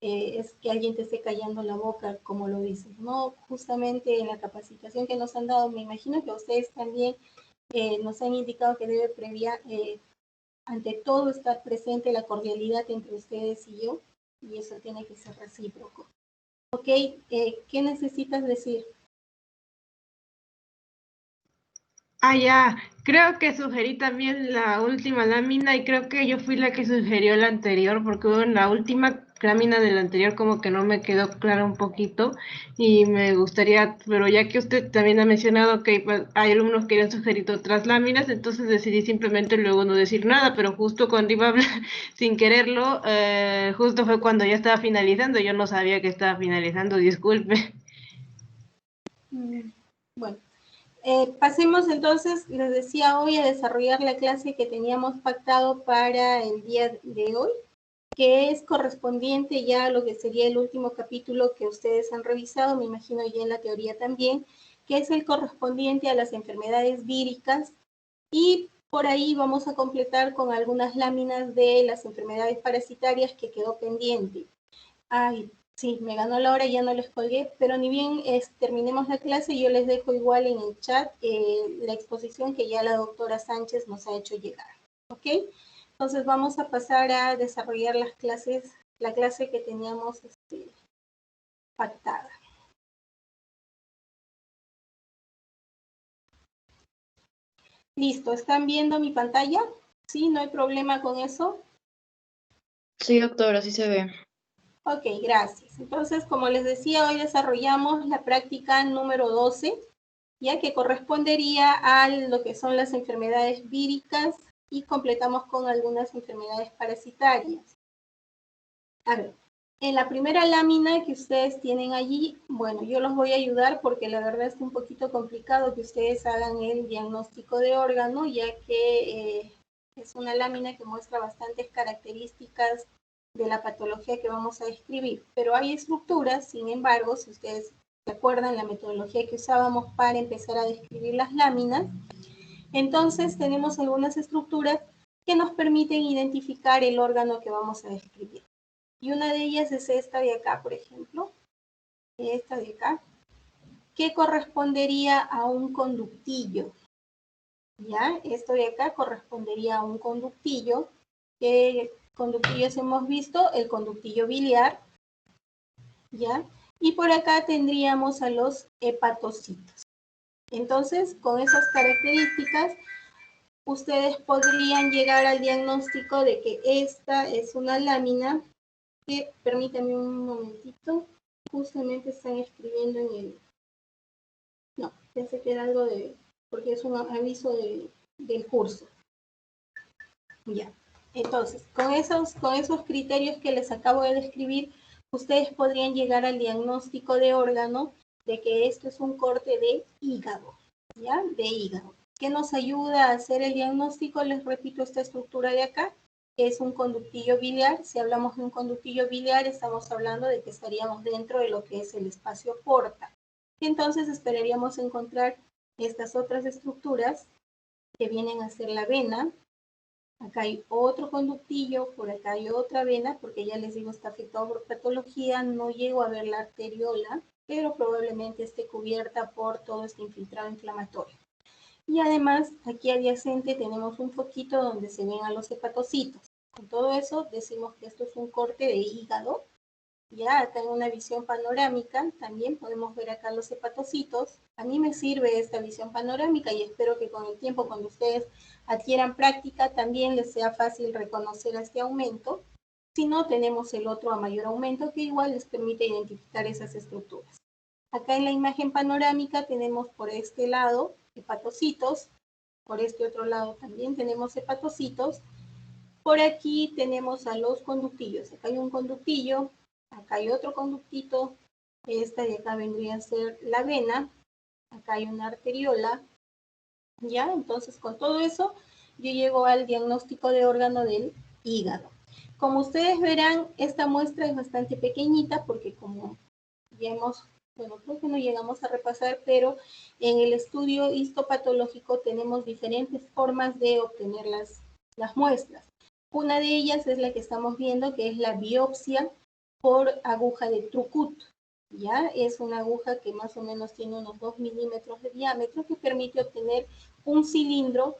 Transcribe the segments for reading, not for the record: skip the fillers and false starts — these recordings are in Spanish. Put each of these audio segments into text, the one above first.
es que alguien te esté callando la boca, como lo dices, ¿no? Justamente en la capacitación que nos han dado, me imagino que ustedes también nos han indicado que debe previa, ante todo, estar presente la cordialidad entre ustedes y yo, y eso tiene que ser recíproco. ¿Ok? ¿Qué necesitas decir? Ya, creo que sugerí también la última lámina y creo que yo fui la que sugirió la anterior porque en la última lámina de la anterior como que no me quedó claro un poquito y me gustaría, pero ya que usted también ha mencionado que hay alumnos que han sugerido otras láminas, entonces decidí simplemente luego no decir nada, pero justo cuando iba a hablar sin quererlo, justo fue cuando ya estaba finalizando, yo no sabía que estaba finalizando, disculpe. Bueno. Pasemos entonces, les decía hoy, a desarrollar la clase que teníamos pactado para el día de hoy, que es correspondiente ya a lo que sería el último capítulo que ustedes han revisado, me imagino ya en la teoría también, que es el correspondiente a las enfermedades víricas, y por ahí vamos a completar con algunas láminas de las enfermedades parasitarias que quedó pendiente. Ay, sí, me ganó la hora y ya no les colgué, pero ni bien terminemos la clase, yo les dejo igual en el chat la exposición que ya la doctora Sánchez nos ha hecho llegar. ¿Ok? Entonces vamos a pasar a desarrollar las clases, la clase que teníamos pactada. Listo, ¿están viendo mi pantalla? ¿Sí? ¿No hay problema con eso? Sí, doctora, sí se ve. Ok, gracias. Entonces, como les decía, hoy desarrollamos la práctica número 12, ya que correspondería a lo que son las enfermedades víricas y completamos con algunas enfermedades parasitarias. A ver, en la primera lámina que ustedes tienen allí, bueno, yo los voy a ayudar porque la verdad es un poquito complicado que ustedes hagan el diagnóstico de órgano, ya que es una lámina que muestra bastantes características de la patología que vamos a describir. Pero hay estructuras, sin embargo, si ustedes se acuerdan la metodología que usábamos para empezar a describir las láminas, entonces tenemos algunas estructuras que nos permiten identificar el órgano que vamos a describir. Y una de ellas es esta de acá, por ejemplo, esta de acá, que correspondería a un conductillo. ¿Ya? Esto de acá correspondería a un conductillo. ¿Qué conductillos hemos visto? El conductillo biliar, ¿ya? Y por acá tendríamos a los hepatocitos. Entonces, con esas características, ustedes podrían llegar al diagnóstico de que esta es una lámina que, permítanme un momentito, justamente están escribiendo en el... No, pensé que era algo de... porque es un aviso del curso. Ya. Entonces, con esos criterios que les acabo de describir, ustedes podrían llegar al diagnóstico de órgano de que esto es un corte de hígado, ¿ya? De hígado. ¿Qué nos ayuda a hacer el diagnóstico? Les repito esta estructura de acá, que es un conductillo biliar. Si hablamos de un conductillo biliar, estamos hablando de que estaríamos dentro de lo que es el espacio porta. Entonces, esperaríamos encontrar estas otras estructuras que vienen a ser la vena. Acá hay otro conductillo, por acá hay otra vena, porque ya les digo, está afectado por patología, no llego a ver la arteriola, pero probablemente esté cubierta por todo este infiltrado inflamatorio. Y además, aquí adyacente tenemos un foquito donde se ven a los hepatocitos. Con todo eso, decimos que esto es un corte de hígado. Ya acá en una visión panorámica también podemos ver acá los hepatocitos. A mí me sirve esta visión panorámica y espero que con el tiempo, cuando ustedes adquieran práctica, también les sea fácil reconocer este aumento. Si no, tenemos el otro a mayor aumento que igual les permite identificar esas estructuras. Acá en la imagen panorámica tenemos por este lado hepatocitos, por este otro lado también tenemos hepatocitos. Por aquí tenemos a los conductillos. Acá hay un conductillo, acá hay otro conductito, esta de acá vendría a ser la vena, acá hay una arteriola, ¿ya? Entonces, con todo eso, yo llego al diagnóstico de órgano del hígado. Como ustedes verán, esta muestra es bastante pequeñita porque como ya hemos, bueno, creo que no llegamos a repasar, pero en el estudio histopatológico tenemos diferentes formas de obtener las muestras. Una de ellas es la que estamos viendo, que es la biopsia por aguja de Trucut. ¿Ya? Es una aguja que más o menos tiene unos 2 milímetros de diámetro que permite obtener un cilindro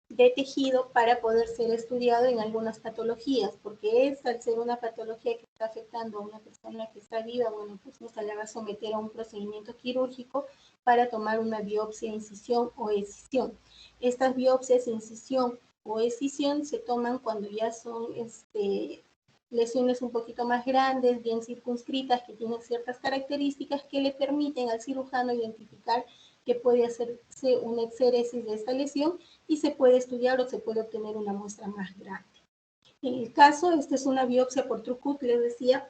de tejido para poder ser estudiado en algunas patologías, porque es al ser una patología que está afectando a una persona que está viva, bueno, pues no se le va a someter a un procedimiento quirúrgico para tomar una biopsia, incisión o escisión. Estas biopsias, incisión o escisión se toman cuando ya son lesiones un poquito más grandes, bien circunscritas, que tienen ciertas características que le permiten al cirujano identificar que puede hacerse una exéresis de esta lesión y se puede estudiar o se puede obtener una muestra más grande. En el caso, esta es una biopsia por Trucut, les decía.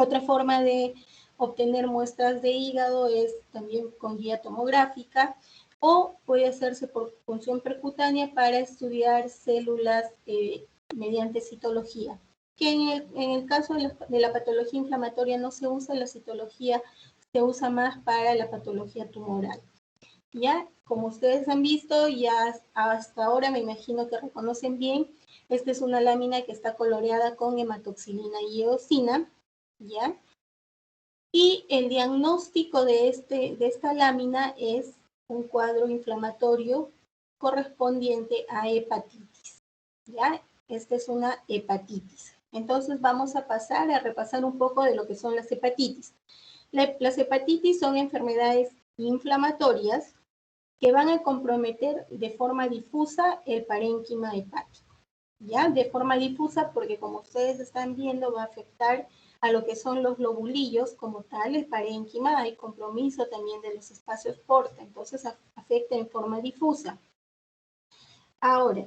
Otra forma de obtener muestras de hígado es también con guía tomográfica o puede hacerse por punción percutánea para estudiar células mediante citología, que en el caso de la patología inflamatoria no se usa, la citología se usa más para la patología tumoral. Ya, como ustedes han visto, ya hasta ahora me imagino que reconocen bien, esta es una lámina que está coloreada con hematoxilina y eosina, ¿ya? Y el diagnóstico de esta lámina es un cuadro inflamatorio correspondiente a hepatitis, ¿ya? Esta es una hepatitis. Entonces vamos a pasar a repasar un poco de lo que son las hepatitis. Las hepatitis son enfermedades inflamatorias que van a comprometer de forma difusa el parénquima hepático, ¿ya? De forma difusa porque como ustedes están viendo va a afectar a lo que son los lobulillos como tal, el parénquima, hay compromiso también de los espacios porta, entonces afecta en forma difusa. Ahora,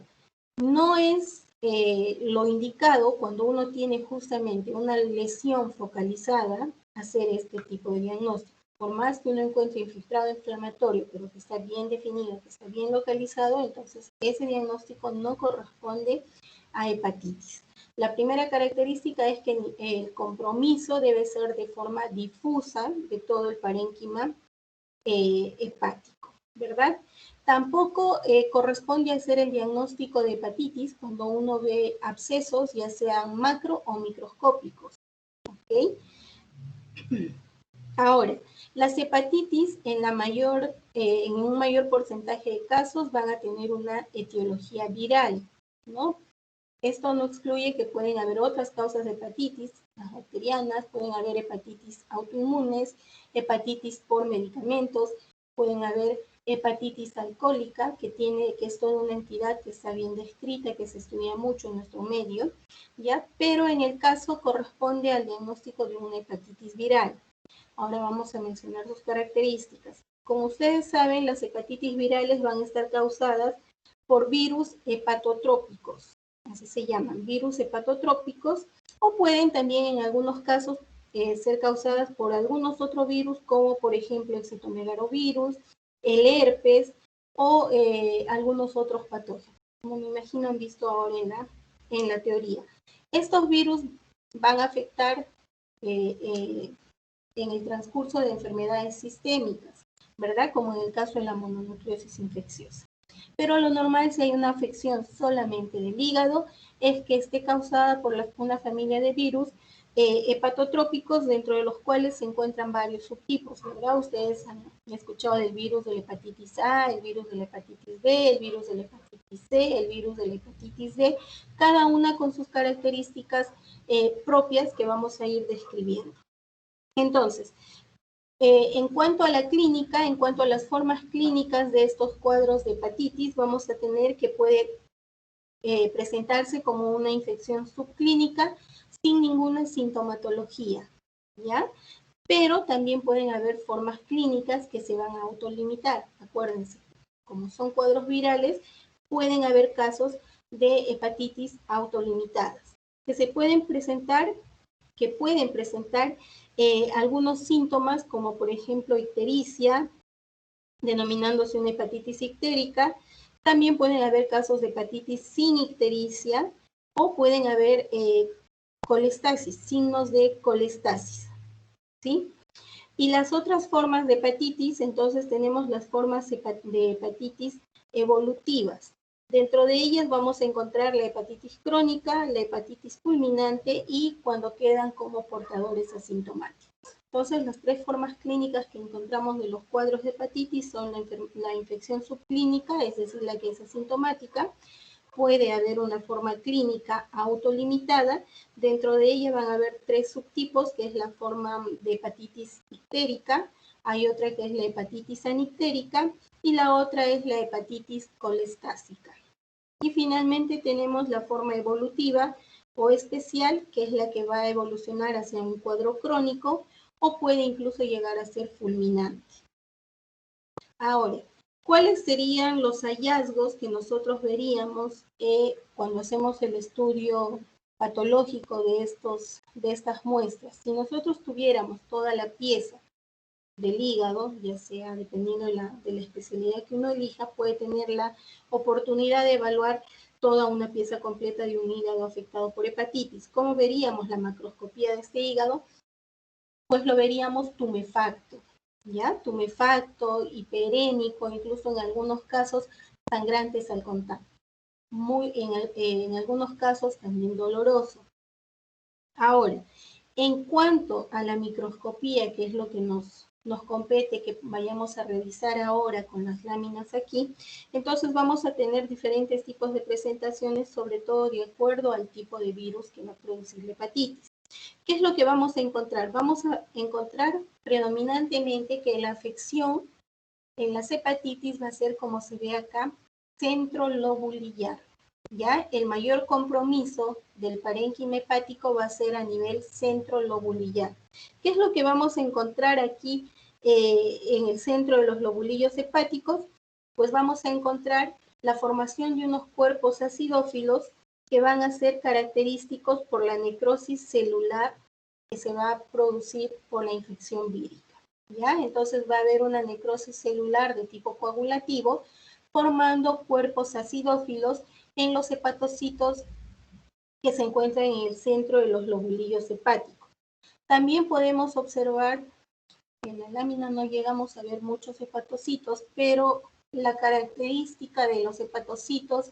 no es lo indicado cuando uno tiene justamente una lesión focalizada hacer este tipo de diagnóstico. Por más que uno encuentre infiltrado inflamatorio, pero que está bien definido, que está bien localizado, entonces ese diagnóstico no corresponde a hepatitis. La primera característica es que el compromiso debe ser de forma difusa de todo el parénquima hepático, ¿verdad? Tampoco corresponde hacer el diagnóstico de hepatitis cuando uno ve abscesos, ya sean macro o microscópicos, ¿ok? Ahora, las hepatitis en un mayor porcentaje de casos van a tener una etiología viral, ¿no? Esto no excluye que pueden haber otras causas de hepatitis, las bacterianas, pueden haber hepatitis autoinmunes, hepatitis por medicamentos, pueden haber hepatitis alcohólica, que es toda una entidad que está bien descrita, que se estudia mucho en nuestro medio, ¿ya? Pero en el caso corresponde al diagnóstico de una hepatitis viral. Ahora vamos a mencionar sus características. Como ustedes saben, las hepatitis virales van a estar causadas por virus hepatotrópicos, así se llaman, virus hepatotrópicos, o pueden también en algunos casos ser causadas por algunos otros virus, como por ejemplo el citomegalovirus, el herpes o algunos otros patógenos, como me imagino han visto ahora en la teoría. Estos virus van a afectar en el transcurso de enfermedades sistémicas, ¿verdad? Como en el caso de la mononucleosis infecciosa. Pero lo normal, si hay una afección solamente del hígado, es que esté causada por una familia de virus hepatotrópicos, dentro de los cuales se encuentran varios subtipos, ¿verdad? Ustedes han escuchado del virus de la hepatitis A, el virus de la hepatitis B, el virus de la hepatitis C, el virus de la hepatitis D, cada una con sus características propias que vamos a ir describiendo. Entonces, en cuanto a la clínica, en cuanto a las formas clínicas de estos cuadros de hepatitis, vamos a tener que puede presentarse como una infección subclínica sin ninguna sintomatología, ¿ya? Pero también pueden haber formas clínicas que se van a autolimitar, acuérdense, como son cuadros virales, pueden haber casos de hepatitis autolimitadas, que pueden presentar algunos síntomas como por ejemplo ictericia, denominándose una hepatitis ictérica. También pueden haber casos de hepatitis sin ictericia o pueden haber colestasis, signos de colestasis, ¿sí? Y las otras formas de hepatitis, entonces tenemos las formas de hepatitis evolutivas, Dentro de ellas vamos a encontrar la hepatitis crónica, la hepatitis fulminante y cuando quedan como portadores asintomáticos. Entonces, las tres formas clínicas que encontramos de los cuadros de hepatitis son la infección subclínica, es decir, la que es asintomática. Puede haber una forma clínica autolimitada. Dentro de ella van a haber tres subtipos, que es la forma de hepatitis ictérica, hay otra que es la hepatitis anictérica y la otra es la hepatitis colestásica. Y finalmente tenemos la forma evolutiva o especial, que es la que va a evolucionar hacia un cuadro crónico o puede incluso llegar a ser fulminante. Ahora, ¿cuáles serían los hallazgos que nosotros veríamos cuando hacemos el estudio patológico de estas muestras? Si nosotros tuviéramos toda la pieza del hígado, ya sea dependiendo de la especialidad que uno elija, puede tener la oportunidad de evaluar toda una pieza completa de un hígado afectado por hepatitis. ¿Cómo veríamos la macroscopía de este hígado? Pues lo veríamos tumefacto, ¿ya? Tumefacto, hiperémico, incluso en algunos casos sangrantes al contacto. En algunos casos también doloroso. Ahora, en cuanto a la microscopía, que es lo que nos compete, que vayamos a revisar ahora con las láminas aquí, entonces vamos a tener diferentes tipos de presentaciones, sobre todo de acuerdo al tipo de virus que va a producir la hepatitis. ¿Qué es lo que vamos a encontrar? Vamos a encontrar predominantemente que la afección en las hepatitis va a ser, como se ve acá, centrolobulillar. ¿Ya? El mayor compromiso del parénquima hepático va a ser a nivel centrolobulillar. ¿Qué es lo que vamos a encontrar aquí en el centro de los lobulillos hepáticos? Pues vamos a encontrar la formación de unos cuerpos acidófilos que van a ser característicos por la necrosis celular que se va a producir por la infección vírica. ¿Ya? Entonces va a haber una necrosis celular de tipo coagulativo formando cuerpos acidófilos en los hepatocitos que se encuentran en el centro de los lobulillos hepáticos. También podemos observar, en la lámina no llegamos a ver muchos hepatocitos, pero la característica de los hepatocitos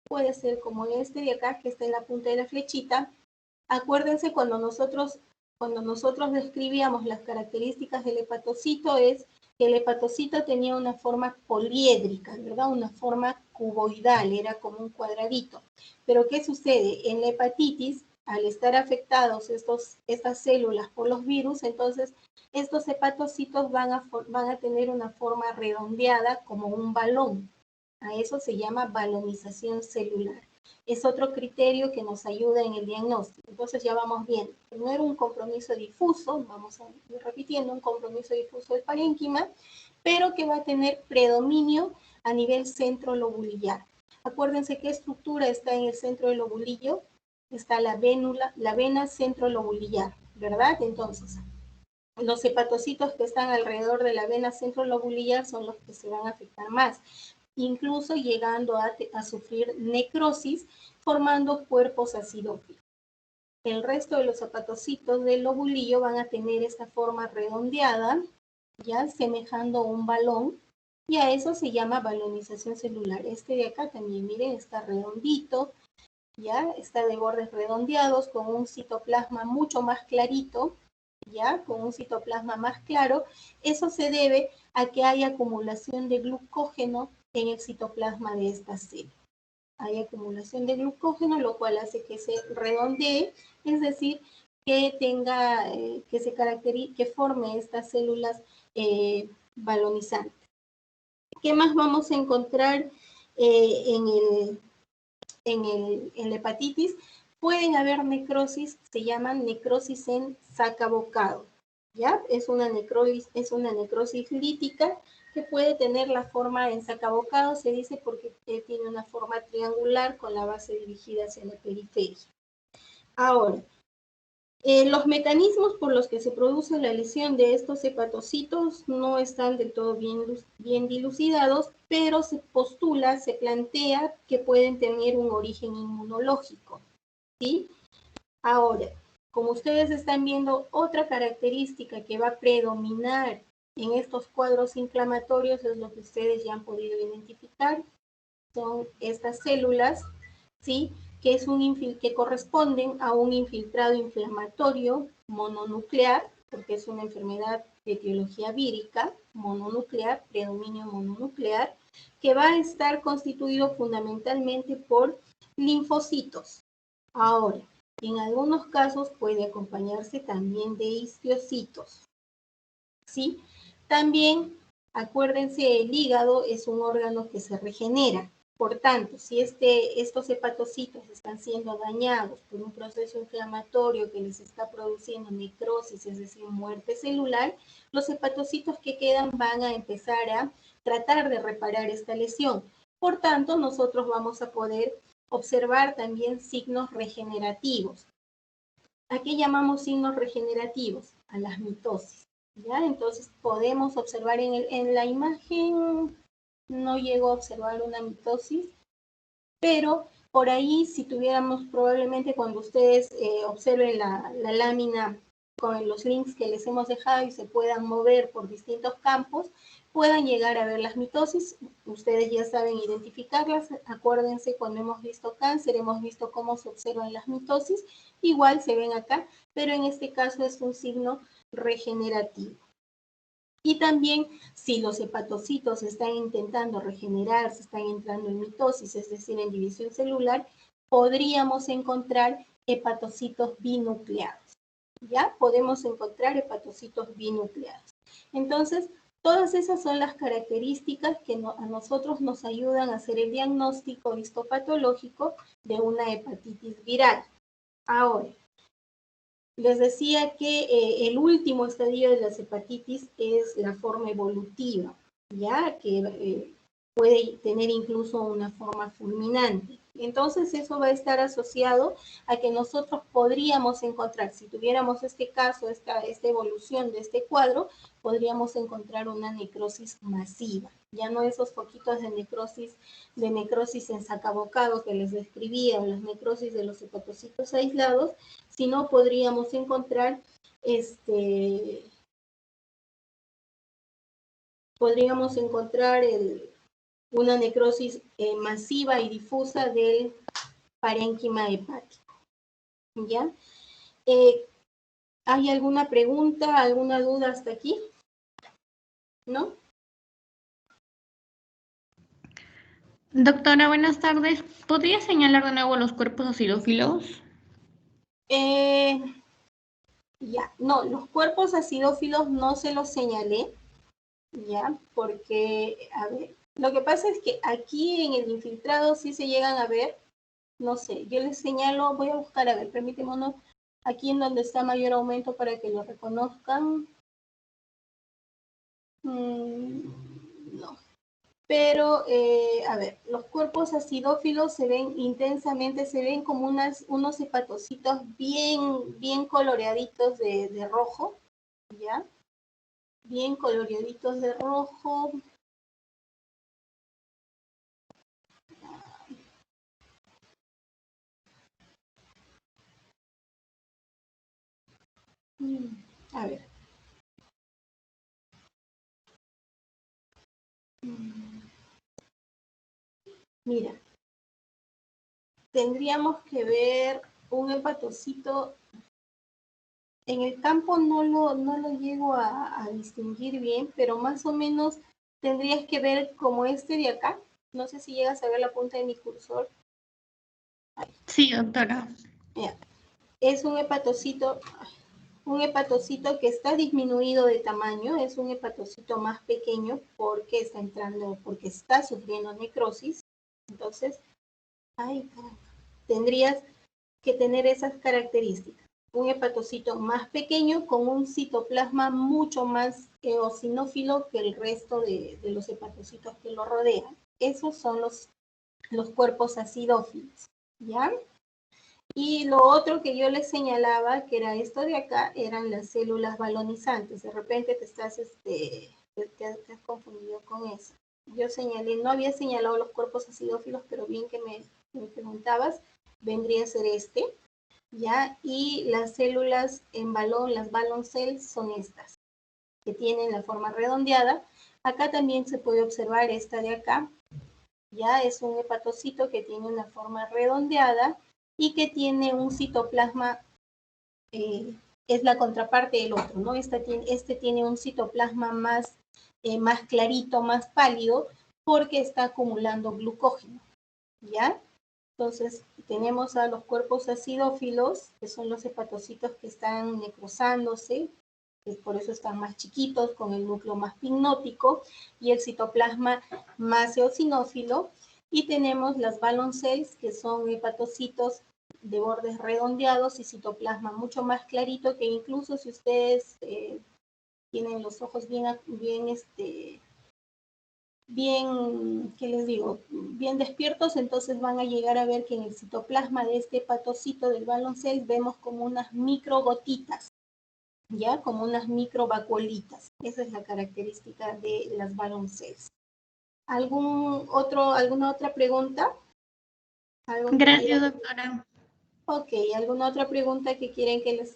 puede ser como este de acá, que está en la punta de la flechita. Acuérdense cuando nosotros describíamos las características del hepatocito es que el hepatocito tenía una forma poliédrica, ¿verdad? Una forma cuboidal, era como un cuadradito. Pero ¿qué sucede? En la hepatitis, al estar afectados estas células por los virus, entonces estos hepatocitos van a tener una forma redondeada como un balón. A eso se llama balonización celular. Es otro criterio que nos ayuda en el diagnóstico. Entonces ya vamos viendo. Primero un compromiso difuso, vamos a ir repitiendo, un compromiso difuso del parénquima, pero que va a tener predominio a nivel centrolobulillar. Acuérdense qué estructura está en el centro del lobulillo. Está la vena centrolobulillar, ¿verdad? Entonces, los hepatocitos que están alrededor de la vena centrolobulillar son los que se van a afectar más, incluso llegando a sufrir necrosis, formando cuerpos acidófilos. El resto de los hepatocitos del lobulillo van a tener esta forma redondeada, ya semejando un balón, y a eso se llama balonización celular. Este de acá también, miren, está redondito, ya está de bordes redondeados, con un citoplasma mucho más clarito, ya con un citoplasma más claro. Eso se debe a que hay acumulación de glucógeno en el citoplasma de esta célula. Hay acumulación de glucógeno, lo cual hace que se redondee, es decir, que tenga, que se caracterice, que forme estas células balonizantes. ¿Qué más vamos a encontrar en la hepatitis? Pueden haber necrosis, se llaman necrosis en sacabocado, ¿ya? Es una necrosis lítica que puede tener la forma en sacabocado, se dice porque tiene una forma triangular con la base dirigida hacia la periferia. Ahora, los mecanismos por los que se produce la lesión de estos hepatocitos no están del todo bien dilucidados, pero se postula, se plantea que pueden tener un origen inmunológico, ¿sí? Ahora, como ustedes están viendo, otra característica que va a predominar en estos cuadros inflamatorios es lo que ustedes ya han podido identificar, son estas células, ¿sí? Que corresponden a un infiltrado inflamatorio mononuclear, porque es una enfermedad de etiología vírica, mononuclear, predominio mononuclear, que va a estar constituido fundamentalmente por linfocitos. Ahora, en algunos casos puede acompañarse también de histiocitos, ¿sí? También, acuérdense, el hígado es un órgano que se regenera. Por tanto, si estos hepatocitos están siendo dañados por un proceso inflamatorio que les está produciendo necrosis, es decir, muerte celular, los hepatocitos que quedan van a empezar a tratar de reparar esta lesión. Por tanto, nosotros vamos a poder observar también signos regenerativos. ¿A qué llamamos signos regenerativos? A las mitosis. ¿Ya? Entonces podemos observar en la imagen, no llego a observar una mitosis, pero por ahí si tuviéramos probablemente cuando ustedes observen la lámina con los links que les hemos dejado y se puedan mover por distintos campos, puedan llegar a ver las mitosis. Ustedes ya saben identificarlas. Acuérdense, cuando hemos visto cáncer, hemos visto cómo se observan las mitosis. Igual se ven acá, pero en este caso es un signo regenerativo. Y también, si los hepatocitos están intentando regenerarse, están entrando en mitosis, es decir, en división celular, podríamos encontrar hepatocitos binucleados. ¿Ya? Podemos encontrar hepatocitos binucleados. Entonces, todas esas son las características que a nosotros nos ayudan a hacer el diagnóstico histopatológico de una hepatitis viral. Ahora, les decía que el último estadio de las hepatitis es la forma evolutiva, ya que puede tener incluso una forma fulminante. Entonces eso va a estar asociado a que nosotros podríamos encontrar, si tuviéramos este caso, esta evolución de este cuadro, podríamos encontrar una necrosis masiva. Ya no esos poquitos de necrosis en sacabocado que les describía, o las necrosis de los hepatocitos aislados, sino podríamos encontrar una necrosis masiva y difusa del parénquima hepático. ¿Ya? ¿Hay alguna pregunta, alguna duda hasta aquí? ¿No? Doctora, buenas tardes. ¿Podría señalar de nuevo los cuerpos acidófilos? Ya, no, los cuerpos acidófilos no se los señalé, ya, porque, a ver, lo que pasa es que aquí en el infiltrado sí se llegan a ver, no sé, yo les señalo, voy a buscar, a ver, permíteme uno, aquí en donde está mayor aumento para que lo reconozcan. No. Pero, a ver, los cuerpos acidófilos se ven intensamente, se ven como unos hepatocitos bien coloreaditos de rojo, ¿ya? Bien coloreaditos de rojo. A ver. Mira, tendríamos que ver un hepatocito. En el campo no lo llego a distinguir bien, pero más o menos tendrías que ver como este de acá. No sé si llegas a ver la punta de mi cursor. Sí, doctora. Mira, es un hepatocito que está disminuido de tamaño, es un hepatocito más pequeño porque está sufriendo necrosis. Entonces, tendrías que tener esas características. Un hepatocito más pequeño con un citoplasma mucho más eosinófilo que el resto de los hepatocitos que lo rodean. Esos son los cuerpos acidófilos, ¿ya? Y lo otro que yo les señalaba, que era esto de acá, eran las células balonizantes. De repente te has confundido con eso. Yo señalé, no había señalado los cuerpos acidófilos, pero bien que me preguntabas, vendría a ser este, ¿ya? Y las células en balón, las balon cells, son estas, que tienen la forma redondeada. Acá también se puede observar esta de acá, Ya es un hepatocito que tiene una forma redondeada y que tiene un citoplasma, es la contraparte del otro, ¿no? Este tiene un citoplasma más clarito, más pálido, porque está acumulando glucógeno, ¿ya? Entonces, tenemos a los cuerpos acidófilos, que son los hepatocitos que están necrosándose, que por eso están más chiquitos, con el núcleo más pignótico, y el citoplasma más eosinófilo. Y tenemos las balloon cells, que son hepatocitos de bordes redondeados y citoplasma mucho más clarito, que incluso si ustedes tienen los ojos ¿qué les digo? Bien despiertos, entonces van a llegar a ver que en el citoplasma de este hepatocito del balloon cell vemos como unas microgotitas, ¿ya? Como unas microvacuolitas. Esa es la característica de las balloon cells. ¿Alguna otra pregunta? Gracias, doctora. Ok, ¿alguna otra pregunta que quieren que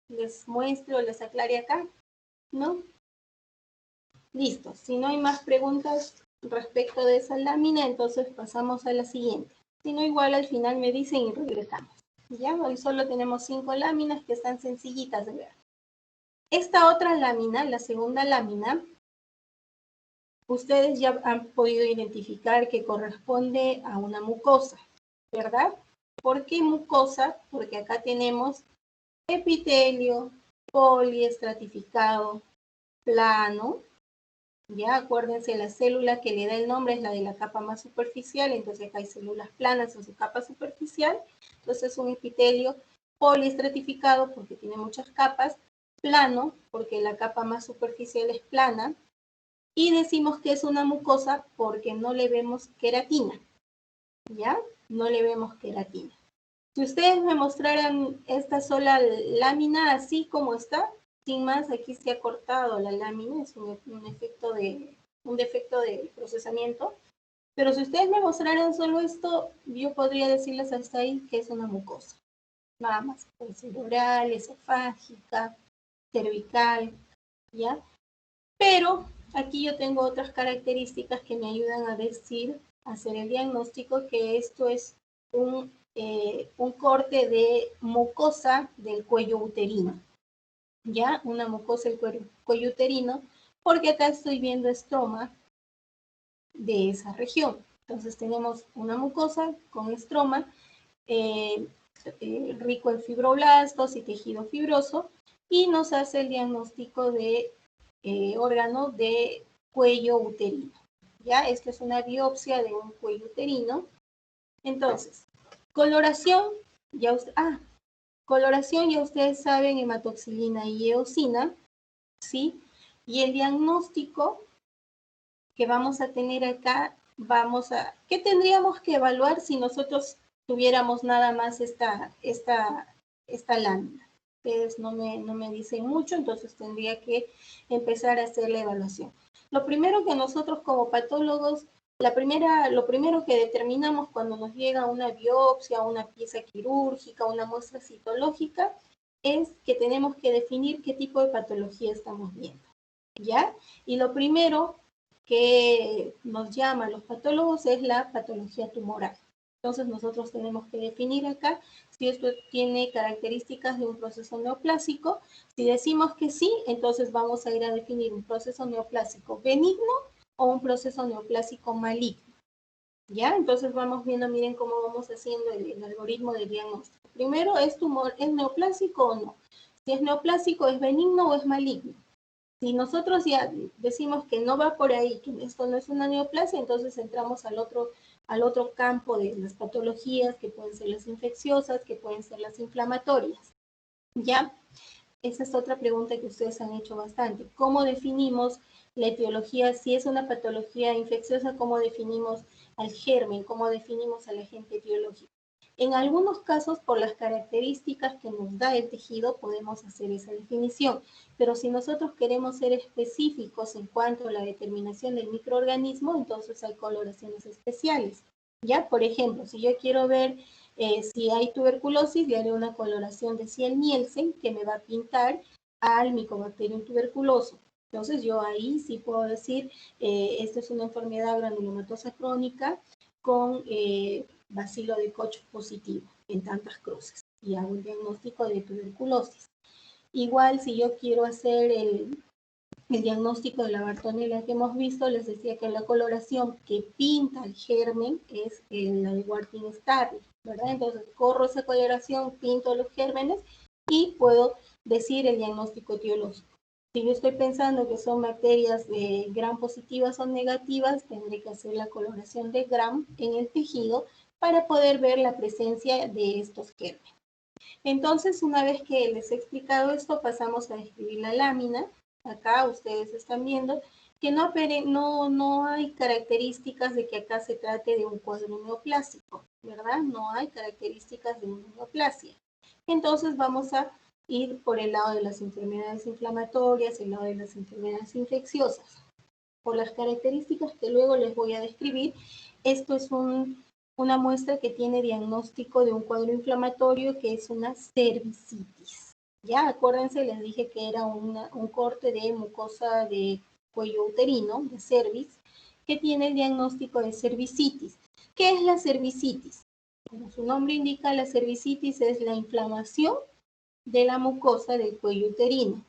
les muestre o les aclare acá? ¿No? Listo. Si no hay más preguntas respecto de esa lámina, entonces pasamos a la siguiente. Si no, igual al final me dicen y regresamos. Ya, hoy solo tenemos 5 láminas que están sencillitas de ver. Esta otra lámina, la segunda lámina, ustedes ya han podido identificar que corresponde a una mucosa, ¿verdad? ¿Por qué mucosa? Porque acá tenemos epitelio poliestratificado plano. Ya acuérdense, la célula que le da el nombre es la de la capa más superficial, entonces acá hay células planas en su capa superficial. Entonces es un epitelio poliestratificado porque tiene muchas capas, plano porque la capa más superficial es plana, y decimos que es una mucosa porque no le vemos queratina, ¿ya? No le vemos queratina. Si ustedes me mostraran esta sola lámina así como está, sin más, aquí se ha cortado la lámina, es un defecto de procesamiento. Pero si ustedes me mostraran solo esto, yo podría decirles hasta ahí que es una mucosa. Nada más, puede ser oral, esofágica, cervical, ¿ya? Pero aquí yo tengo otras características que me ayudan a hacer el diagnóstico, que esto es un corte de mucosa del cuello uterino, ¿ya? Una mucosa del cuello uterino, porque acá estoy viendo estroma de esa región. Entonces tenemos una mucosa con estroma, rico en fibroblastos y tejido fibroso, y nos hace el diagnóstico de órgano de cuello uterino. ¿Ya? Esto es una biopsia de un cuello uterino. Entonces, coloración, coloración ya ustedes saben, hematoxilina y eosina, ¿sí? Y el diagnóstico que vamos a tener acá, ¿qué tendríamos que evaluar si nosotros tuviéramos nada más esta lámina? Ustedes no me dicen mucho, entonces tendría que empezar a hacer la evaluación. Lo primero que nosotros como patólogos, lo primero que determinamos cuando nos llega una biopsia, una pieza quirúrgica, una muestra citológica, es que tenemos que definir qué tipo de patología estamos viendo, ¿ya? Y lo primero que nos llama a los patólogos es la patología tumoral. Entonces nosotros tenemos que definir acá si esto tiene características de un proceso neoplásico. Si decimos que sí, entonces vamos a ir a definir un proceso neoplásico benigno o un proceso neoplásico maligno. ¿Ya? Entonces vamos viendo, miren cómo vamos haciendo el algoritmo de diagnóstico. Primero, ¿es neoplásico o no? Si es neoplásico, ¿es benigno o es maligno? Si nosotros ya decimos que no va por ahí, que esto no es una neoplasia, entonces entramos al otro campo de las patologías, que pueden ser las infecciosas, que pueden ser las inflamatorias. ¿Ya? Esa es otra pregunta que ustedes han hecho bastante. ¿Cómo definimos la etiología? Si es una patología infecciosa, ¿cómo definimos al germen? ¿Cómo definimos al agente etiológico? En algunos casos, por las características que nos da el tejido, podemos hacer esa definición. Pero si nosotros queremos ser específicos en cuanto a la determinación del microorganismo, entonces hay coloraciones especiales. ¿Ya? Por ejemplo, si yo quiero ver si hay tuberculosis, le haré una coloración de Ciel-Nielsen que me va a pintar al Mycobacterium tuberculoso. Entonces yo ahí sí puedo decir, esta es una enfermedad granulomatosa crónica con bacilo de Koch positivo en tantas cruces y hago el diagnóstico de tuberculosis. Igual, si yo quiero hacer el diagnóstico de la Bartonella que hemos visto, les decía que la coloración que pinta el germen es la de Wartin-Starry, ¿verdad? Entonces corro esa coloración, pinto los gérmenes y puedo decir el diagnóstico etiológico. Si yo estoy pensando que son bacterias de gram positivas o negativas, tendré que hacer la coloración de gram en el tejido para poder ver la presencia de estos gérmenes. Entonces, una vez que les he explicado esto, pasamos a escribir la lámina. Acá ustedes están viendo que no hay características de que acá se trate de un cuadro neoplásico, ¿verdad? No hay características de una neoplasia. Entonces, vamos a ir por el lado de las enfermedades inflamatorias, el lado de las enfermedades infecciosas. Por las características que luego les voy a describir, esto es una muestra que tiene diagnóstico de un cuadro inflamatorio que es una cervicitis. Ya, acuérdense, les dije que era un corte de mucosa de cuello uterino, de cervix, que tiene el diagnóstico de cervicitis. ¿Qué es la cervicitis? Como su nombre indica, la cervicitis es la inflamación de la mucosa del cuello uterino.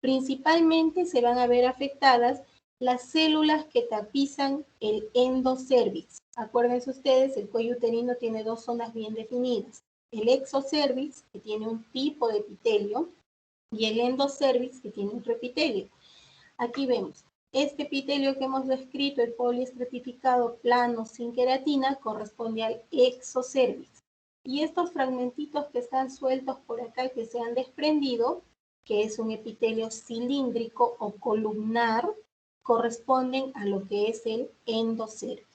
Principalmente se van a ver afectadas las células que tapizan el endocervix. Acuérdense ustedes, el cuello uterino tiene dos zonas bien definidas. El exocervix, que tiene un tipo de epitelio, y el endocervix, que tiene otro epitelio. Aquí vemos, este epitelio que hemos descrito, el poliestratificado plano sin queratina, corresponde al exocervix. Y estos fragmentitos que están sueltos por acá, que se han desprendido, que es un epitelio cilíndrico o columnar, corresponden a lo que es el endocervix.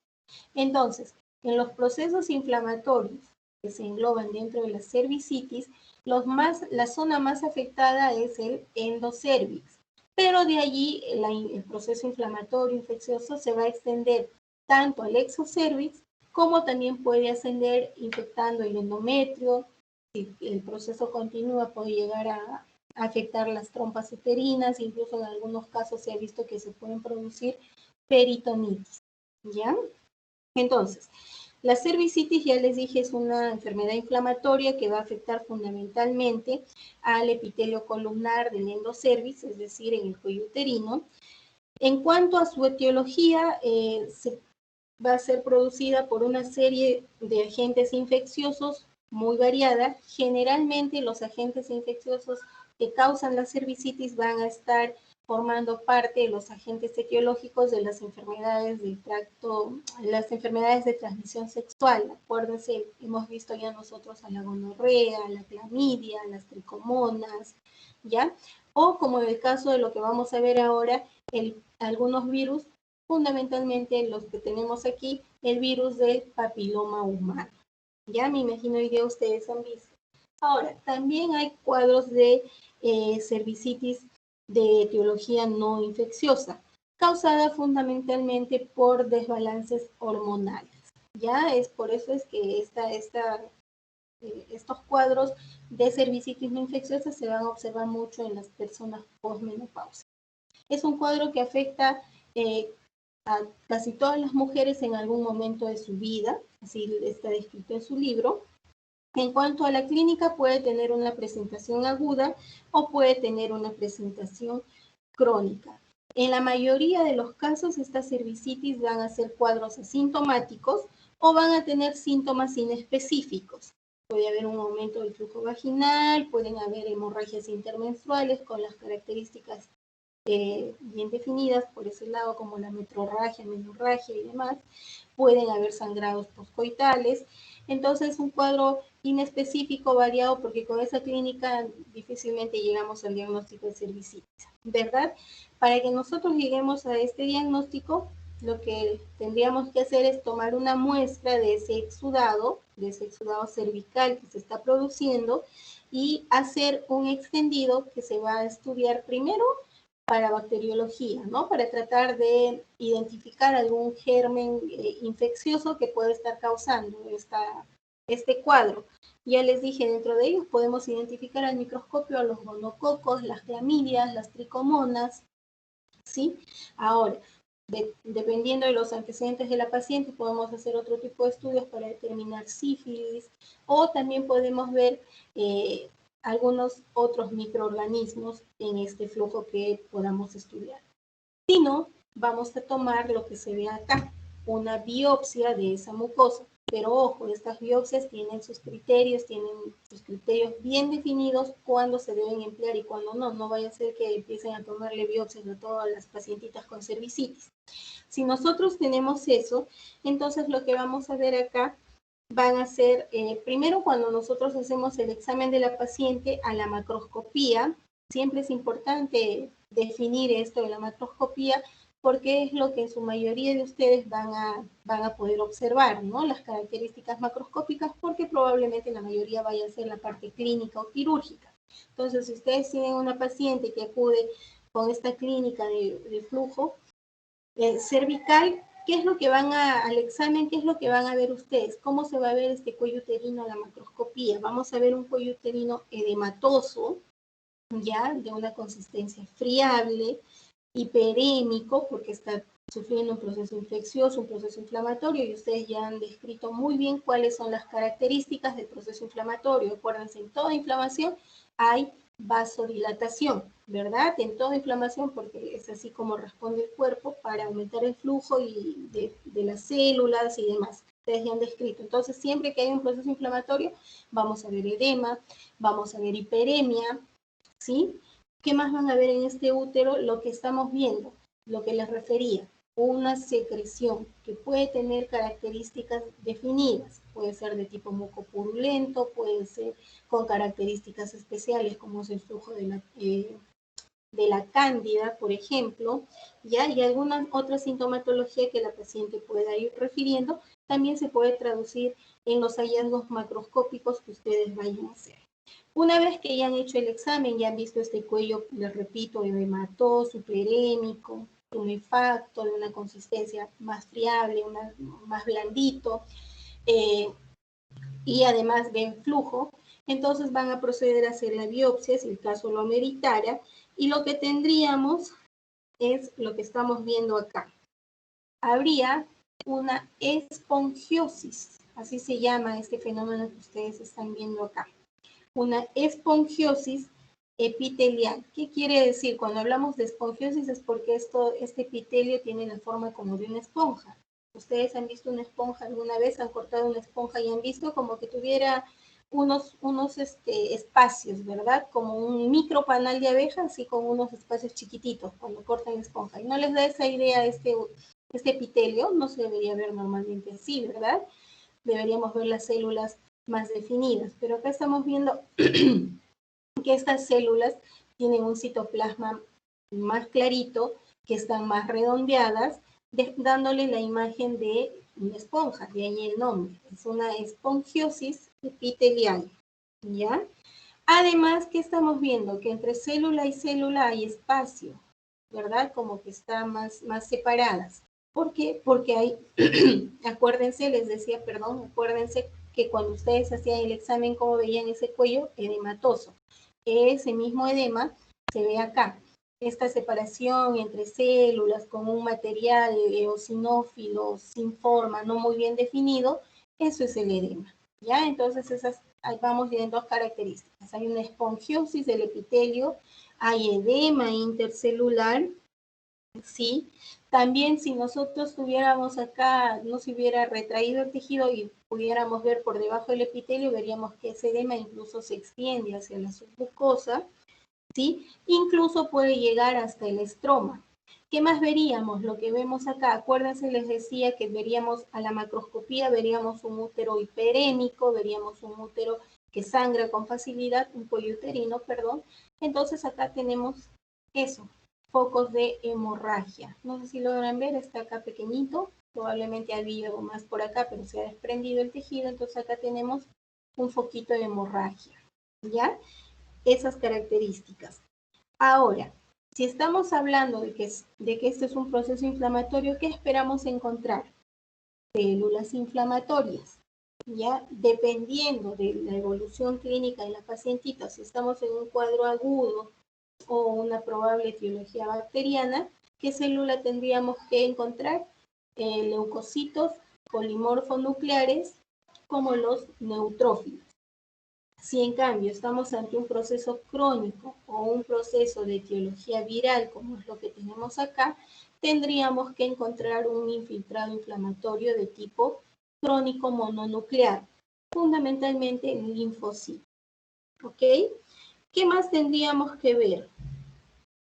Entonces, en los procesos inflamatorios que se engloban dentro de la cervicitis, la zona más afectada es el endocervix. Pero de allí el proceso inflamatorio infeccioso se va a extender tanto al exocervix como también puede ascender infectando el endometrio. Si el proceso continúa, puede llegar a afectar las trompas uterinas, incluso en algunos casos se ha visto que se pueden producir peritonitis, ¿ya? Entonces, la cervicitis, ya les dije, es una enfermedad inflamatoria que va a afectar fundamentalmente al epitelio columnar del endocervix, es decir, en el cuello uterino. En cuanto a su etiología, va a ser producida por una serie de agentes infecciosos muy variada. Generalmente los agentes infecciosos que causan la cervicitis van a estar formando parte de los agentes etiológicos de las enfermedades del tracto, las enfermedades de transmisión sexual. Acuérdense, hemos visto ya nosotros a la gonorrea, a la clamidia, a las tricomonas, ¿ya? O como en el caso de lo que vamos a ver ahora, algunos virus, fundamentalmente los que tenemos aquí, el virus del papiloma humano. Ya me imagino que ustedes han visto. Ahora, también hay cuadros de cervicitis de etiología no infecciosa, causada fundamentalmente por desbalances hormonales. Ya es por eso es que estos cuadros de cervicitis no infecciosa se van a observar mucho en las personas posmenopáusicas. Es un cuadro que afecta a casi todas las mujeres en algún momento de su vida, así está descrito en su libro. En cuanto a la clínica, puede tener una presentación aguda o puede tener una presentación crónica. En la mayoría de los casos, estas cervicitis van a ser cuadros asintomáticos o van a tener síntomas inespecíficos. Puede haber un aumento del flujo vaginal, pueden haber hemorragias intermenstruales con las características bien definidas por ese lado, como la metrorragia, menorragia y demás. Pueden haber sangrados postcoitales. Entonces, un cuadro inespecífico, variado, porque con esa clínica difícilmente llegamos al diagnóstico de cervicitis, ¿verdad? Para que nosotros lleguemos a este diagnóstico, lo que tendríamos que hacer es tomar una muestra de ese exudado cervical que se está produciendo y hacer un extendido que se va a estudiar primero para bacteriología, ¿no? Para tratar de identificar algún germen infeccioso que puede estar causando este cuadro. Ya les dije, dentro de ellos podemos identificar al microscopio a los gonococos, las clamidias, las tricomonas, ¿sí? Ahora, Dependiendo de los antecedentes de la paciente, podemos hacer otro tipo de estudios para determinar sífilis, o también podemos ver algunos otros microorganismos en este flujo que podamos estudiar. Si no, vamos a tomar lo que se ve acá, una biopsia de esa mucosa. Pero ojo, estas biopsias tienen sus criterios bien definidos cuándo se deben emplear y cuándo no. No vaya a ser que empiecen a tomarle biopsias a todas las pacientitas con cervicitis. Si nosotros tenemos eso, entonces lo que vamos a ver acá van a ser, primero cuando nosotros hacemos el examen de la paciente a la macroscopía, siempre es importante definir esto de la macroscopía, porque es lo que en su mayoría de ustedes van a poder observar, ¿no? Las características macroscópicas, porque probablemente la mayoría vaya a ser la parte clínica o quirúrgica. Entonces, si ustedes tienen una paciente que acude con esta clínica de flujo cervical, ¿qué es lo que van al examen? ¿Qué es lo que van a ver ustedes? ¿Cómo se va a ver este cuello uterino a la macroscopía? Vamos a ver un cuello uterino edematoso, ya, de una consistencia friable, hiperémico, porque está sufriendo un proceso infeccioso, un proceso inflamatorio, y ustedes ya han descrito muy bien cuáles son las características del proceso inflamatorio. Acuérdense, en toda inflamación hay vasodilatación, ¿verdad? En toda inflamación, porque es así como responde el cuerpo para aumentar el flujo de las células y demás. Ustedes ya han descrito. Entonces, siempre que hay un proceso inflamatorio, vamos a ver edema, vamos a ver hiperemia, ¿sí? ¿Qué más van a ver en este útero? Lo que estamos viendo, lo que les refería, una secreción que puede tener características definidas, puede ser de tipo mucopurulento, puede ser con características especiales como es el flujo de la cándida, por ejemplo, ¿ya? Y alguna otra sintomatología que la paciente pueda ir refiriendo, también se puede traducir en los hallazgos macroscópicos que ustedes vayan a hacer. Una vez que ya han hecho el examen, ya han visto este cuello, les repito, edematoso, hiperémico, tumefacto, de una consistencia más friable, más blandito, y además ven flujo, entonces van a proceder a hacer la biopsia, si el caso lo ameritara, y lo que tendríamos es lo que estamos viendo acá. Habría una espongiosis, así se llama este fenómeno que ustedes están viendo acá. Una espongiosis epitelial. ¿Qué quiere decir? Cuando hablamos de espongiosis es porque este epitelio tiene la forma como de una esponja. Ustedes han visto una esponja alguna vez, han cortado una esponja y han visto como que tuviera unos espacios, ¿verdad? Como un micro panal de abeja, así con unos espacios chiquititos cuando cortan la esponja. Y no les da esa idea este epitelio, no se debería ver normalmente así, ¿verdad? Deberíamos ver las células más definidas, pero acá estamos viendo que estas células tienen un citoplasma más clarito, que están más redondeadas, dándole la imagen de una esponja, de ahí el nombre. Es una espongiosis epitelial, ¿ya? Además, ¿qué estamos viendo? Que entre célula y célula hay espacio, ¿verdad? Como que están más separadas. ¿Por qué? Porque hay, acuérdense que cuando ustedes hacían el examen, ¿cómo veían ese cuello? Edematoso. Ese mismo edema se ve acá. Esta separación entre células con un material eosinófilo sin forma, no muy bien definido, eso es el edema, ¿ya? Entonces ahí vamos viendo dos características. Hay una espongiosis del epitelio, hay edema intercelular, ¿sí? También si nosotros tuviéramos acá, no se hubiera retraído el tejido y pudiéramos ver por debajo del epitelio, veríamos que ese edema incluso se extiende hacia la submucosa, ¿sí? Incluso puede llegar hasta el estroma. ¿Qué más veríamos? Lo que vemos acá, acuérdense, les decía que veríamos a la macroscopía, veríamos un útero hiperémico, veríamos un útero que sangra con facilidad, un cuello uterino, perdón. Entonces acá tenemos eso, focos de hemorragia. No sé si logran ver, está acá pequeñito, probablemente había algo más por acá, pero se ha desprendido el tejido, entonces acá tenemos un foquito de hemorragia, ¿ya? Esas características. Ahora, si estamos hablando de que este es un proceso inflamatorio, ¿qué esperamos encontrar? Células inflamatorias, ¿ya? Dependiendo de la evolución clínica de la pacientita, si estamos en un cuadro agudo o una probable etiología bacteriana, ¿Qué célula tendríamos que encontrar? Leucocitos polimorfonucleares como los neutrófilos. Si en cambio estamos ante un proceso crónico o un proceso de etiología viral, como es lo que tenemos acá, tendríamos que encontrar un infiltrado inflamatorio de tipo crónico mononuclear, fundamentalmente el linfocito. ¿Ok? ¿Qué más tendríamos que ver?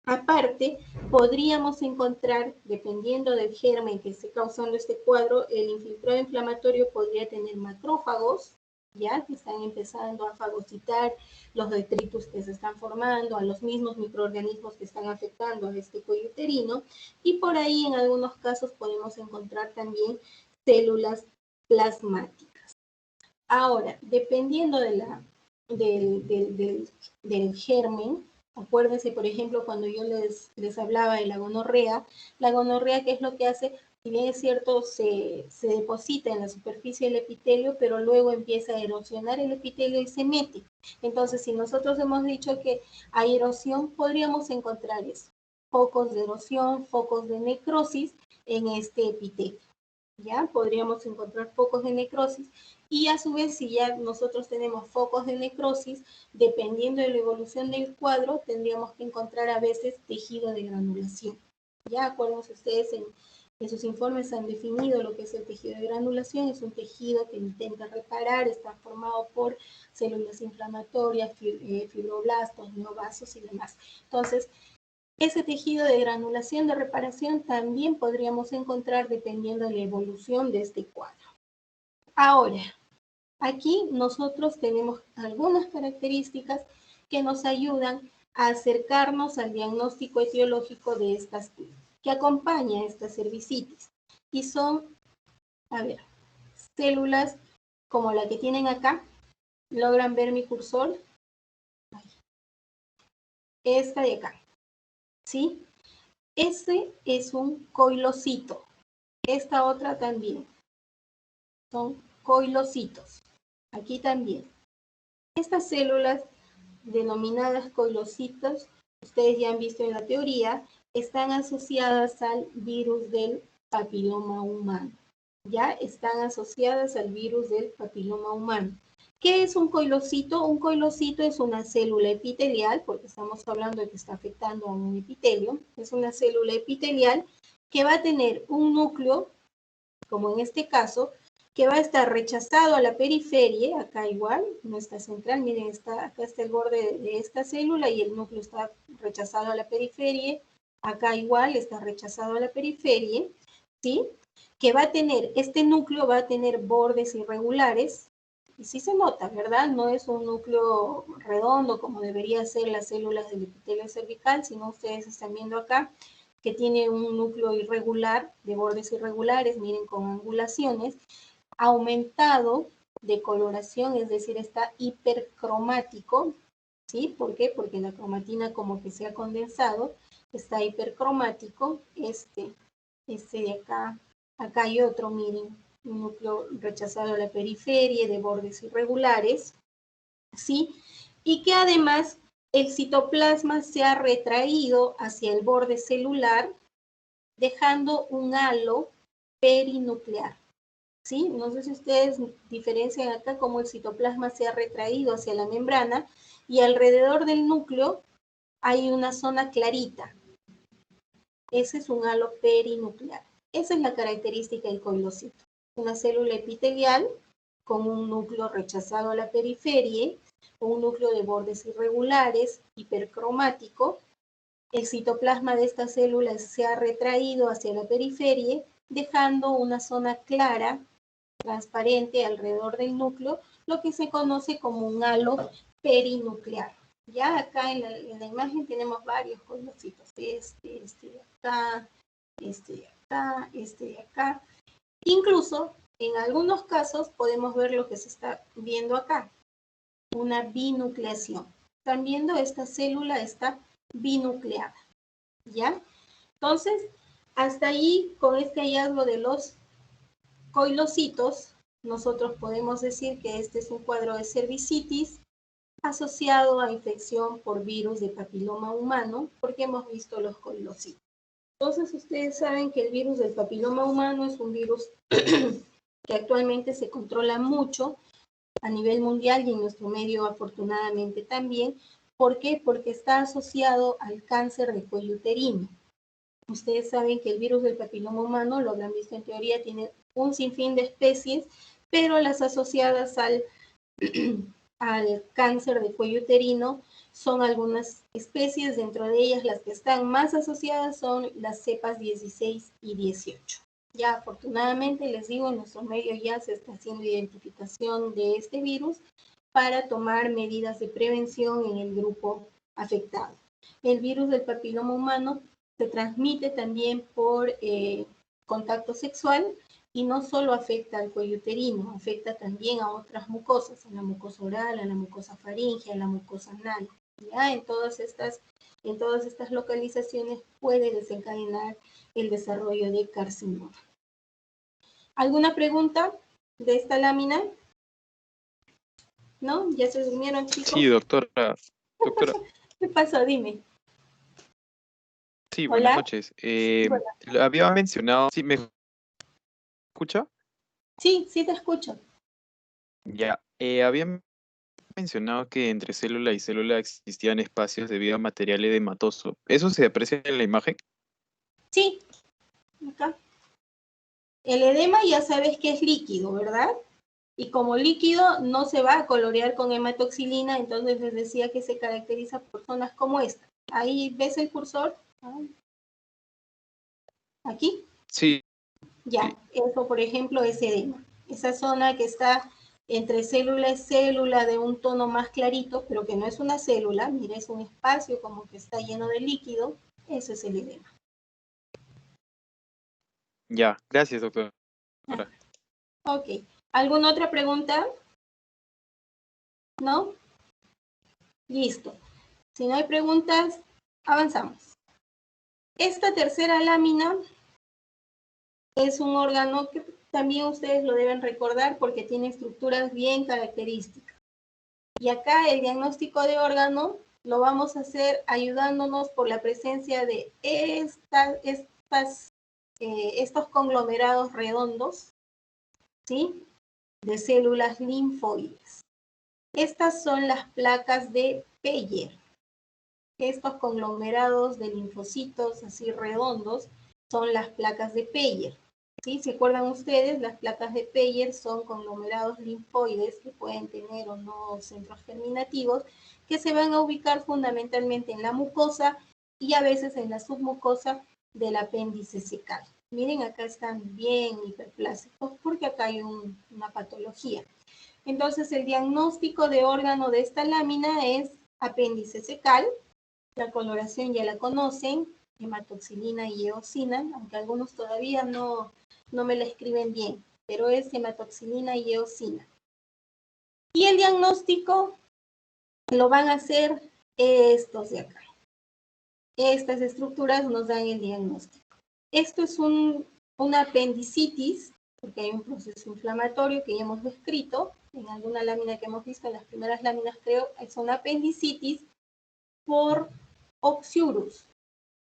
Aparte, podríamos encontrar, dependiendo del germen que esté causando este cuadro, el infiltrado inflamatorio podría tener macrófagos, ya que están empezando a fagocitar los detritus que se están formando, a los mismos microorganismos que están afectando a este cuello uterino, y por ahí en algunos casos podemos encontrar también células plasmáticas. Ahora, dependiendo de del germen, acuérdense, por ejemplo, cuando yo les hablaba de la gonorrea, ¿qué es lo que hace? Si bien es cierto, se deposita en la superficie del epitelio, pero luego empieza a erosionar el epitelio y se mete. Entonces, si nosotros hemos dicho que hay erosión, podríamos encontrar eso. Focos de erosión, focos de necrosis en este epitelio. ¿Ya? Podríamos encontrar focos de necrosis. Y a su vez, si ya nosotros tenemos focos de necrosis, dependiendo de la evolución del cuadro, tendríamos que encontrar a veces tejido de granulación. Ya acuérdense ustedes, en sus informes han definido lo que es el tejido de granulación. Es un tejido que intenta reparar, está formado por células inflamatorias, fibroblastos, neovasos y demás. Entonces, ese tejido de granulación de reparación también podríamos encontrar dependiendo de la evolución de este cuadro. Ahora, aquí nosotros tenemos algunas características que nos ayudan a acercarnos al diagnóstico etiológico de estas que acompaña esta cervicitis. Y son, a ver, células como la que tienen acá. ¿Logran ver mi cursor? Esta de acá. ¿Sí? Este es un coilocito. Esta otra también. Son coilocitos. Aquí también. Estas células denominadas coilocitos, ustedes ya han visto en la teoría, están asociadas al virus del papiloma humano. Ya están asociadas al virus del papiloma humano. ¿Qué es un coilocito? Un coilocito es una célula epitelial, porque estamos hablando de que está afectando a un epitelio. Es una célula epitelial que va a tener un núcleo, como en este caso, que va a estar rechazado a la periferia, acá igual, no está central, miren, acá está el borde de esta célula y el núcleo está rechazado a la periferia, acá igual está rechazado a la periferia, ¿sí? Que va a tener, este núcleo va a tener bordes irregulares, y sí se nota, ¿verdad? No es un núcleo redondo como debería ser las células del epitelio cervical, sino ustedes están viendo acá que tiene un núcleo irregular, de bordes irregulares, miren, con angulaciones, aumentado de coloración, es decir, está hipercromático, ¿sí? ¿Por qué? Porque la cromatina como que se ha condensado, está hipercromático, este de acá, acá hay otro, miren, un núcleo rechazado a la periferia de bordes irregulares, ¿sí? Y que además el citoplasma se ha retraído hacia el borde celular, dejando un halo perinuclear, ¿sí? No sé si ustedes diferencian acá cómo el citoplasma se ha retraído hacia la membrana y alrededor del núcleo hay una zona clarita. Ese es un halo perinuclear. Esa es la característica del coilocito. Una célula epitelial con un núcleo rechazado a la periferia, un núcleo de bordes irregulares, hipercromático. El citoplasma de esta célula se ha retraído hacia la periferia, dejando una zona clara, transparente alrededor del núcleo, lo que se conoce como un halo perinuclear. Ya acá en la imagen tenemos varios coilocitos, este de acá, este de acá, este de acá. Incluso en algunos casos podemos ver lo que se está viendo acá, una binucleación. Están viendo, esta célula está binucleada, ¿ya? Entonces, hasta ahí, con este hallazgo de los coilocitos, nosotros podemos decir que este es un cuadro de cervicitis asociado a infección por virus de papiloma humano, porque hemos visto los coilocitos. Entonces, ustedes saben que el virus del papiloma humano es un virus que actualmente se controla mucho a nivel mundial y en nuestro medio afortunadamente también. ¿Por qué? Porque está asociado al cáncer de cuello uterino. Ustedes saben que el virus del papiloma humano, lo habrán visto en teoría, tiene un sinfín de especies, pero las asociadas al cáncer de cuello uterino son algunas especies. Dentro de ellas las que están más asociadas son las cepas 16 y 18. Ya afortunadamente, les digo, en nuestro medio ya se está haciendo identificación de este virus para tomar medidas de prevención en el grupo afectado. El virus del papiloma humano se transmite también por contacto sexual y no solo afecta al cuello uterino, afecta también a otras mucosas, a la mucosa oral, a la mucosa faríngea, a la mucosa anal. ¿Ya? En todas estas localizaciones puede desencadenar el desarrollo de carcinoma. ¿Alguna pregunta de esta lámina? ¿No? ¿Ya se durmieron, chicos? Sí, doctora. ¿Qué pasó? Dime. Sí, Hola. buenas noches. Lo había mencionado, ¿sí me escucha? Sí, sí te escucho. Ya, había mencionado que entre célula y célula existían espacios debido a material edematoso. ¿Eso se aprecia en la imagen? Sí, acá. El edema ya sabes que es líquido, ¿verdad? Y como líquido no se va a colorear con hematoxilina, entonces les decía que se caracteriza por zonas como esta. Ahí ves el cursor. Aquí. Sí. Ya, eso por ejemplo es edema. Esa zona que está entre célula y célula de un tono más clarito, pero que no es una célula, mira, es un espacio como que está lleno de líquido, eso es el edema. Ya, gracias, doctora. Ok, ¿alguna otra pregunta? ¿No? Listo. Si no hay preguntas, avanzamos. Esta tercera lámina es un órgano que también ustedes lo deben recordar porque tiene estructuras bien características. Y acá el diagnóstico de órgano lo vamos a hacer ayudándonos por la presencia de estos conglomerados redondos, ¿sí? De células linfoides. Estas son las placas de Peyer. Estos conglomerados de linfocitos así redondos son las placas de Peyer. ¿Sí? ¿Se acuerdan ustedes? Las placas de Peyer son conglomerados linfoides que pueden tener o no centros germinativos que se van a ubicar fundamentalmente en la mucosa y a veces en la submucosa del apéndice cecal. Miren, acá están bien hiperplásicos porque acá hay una patología. Entonces, el diagnóstico de órgano de esta lámina es apéndice cecal. La coloración ya la conocen, hematoxilina y eosina, aunque algunos todavía no me la escriben bien, pero es hematoxilina y eosina. Y el diagnóstico lo van a hacer estos de acá. Estas estructuras nos dan el diagnóstico. Esto es una apendicitis, porque hay un proceso inflamatorio que ya hemos descrito, en alguna lámina que hemos visto, en las primeras láminas creo, es una apendicitis por oxiurus.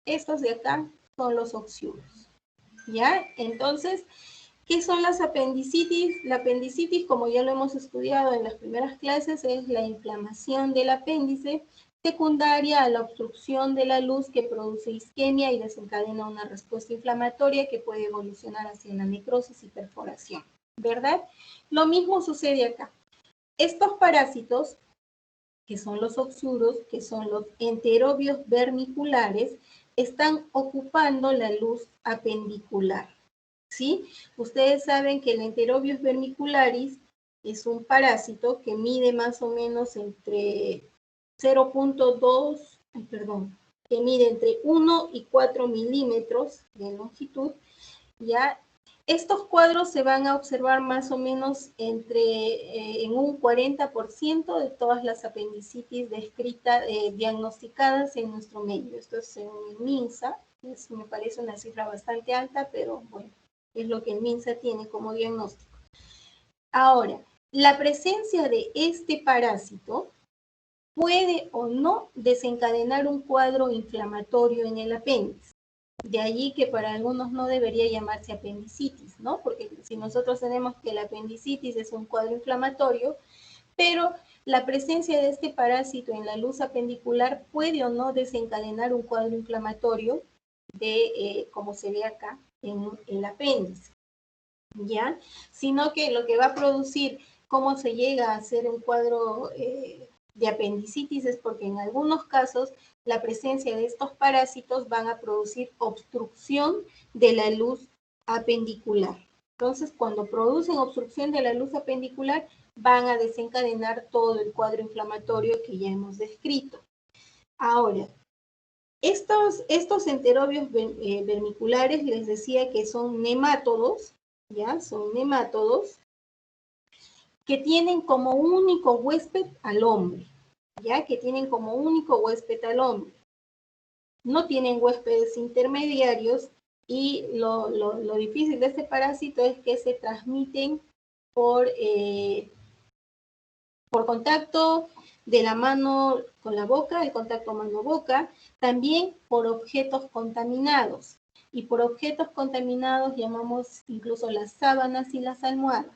Estos de acá son los oxiurus. ¿Ya? Entonces, ¿qué son las apendicitis? La apendicitis, como ya lo hemos estudiado en las primeras clases, es la inflamación del apéndice secundaria a la obstrucción de la luz que produce isquemia y desencadena una respuesta inflamatoria que puede evolucionar hacia la necrosis y perforación, ¿verdad? Lo mismo sucede acá. Estos parásitos, que son los oxiurus, que son los enterobios vermiculares, están ocupando la luz apendicular. ¿Sí? Ustedes saben que el Enterobius vermicularis es un parásito que mide más o menos entre 0.2, que mide entre 1 y 4 milímetros de longitud, ¿ya? Estos cuadros se van a observar más o menos en un 40% de todas las apendicitis descritas, diagnosticadas en nuestro medio. Esto es según el MINSA, me parece una cifra bastante alta, pero bueno, es lo que el MINSA tiene como diagnóstico. Ahora, la presencia de este parásito puede o no desencadenar un cuadro inflamatorio en el apéndice. De allí que para algunos no debería llamarse apendicitis, ¿no? Porque si nosotros tenemos que la apendicitis es un cuadro inflamatorio, pero la presencia de este parásito en la luz apendicular puede o no desencadenar un cuadro inflamatorio de, como se ve acá, en el apéndice, ¿ya? Sino que lo que va a producir cómo se llega a hacer un cuadro de apendicitis es porque en algunos casos la presencia de estos parásitos van a producir obstrucción de la luz apendicular. Entonces, cuando producen obstrucción de la luz apendicular, van a desencadenar todo el cuadro inflamatorio que ya hemos descrito. Ahora, estos enterobios vermiculares les decía que son nemátodos, ¿ya? Son nemátodos que tienen como único huésped al hombre, ¿ya? Que tienen como único huésped al hombre. No tienen huéspedes intermediarios y lo difícil de este parásito es que se transmiten por contacto de la mano con la boca, el contacto mano-boca, también por objetos contaminados. Y por objetos contaminados llamamos incluso las sábanas y las almohadas.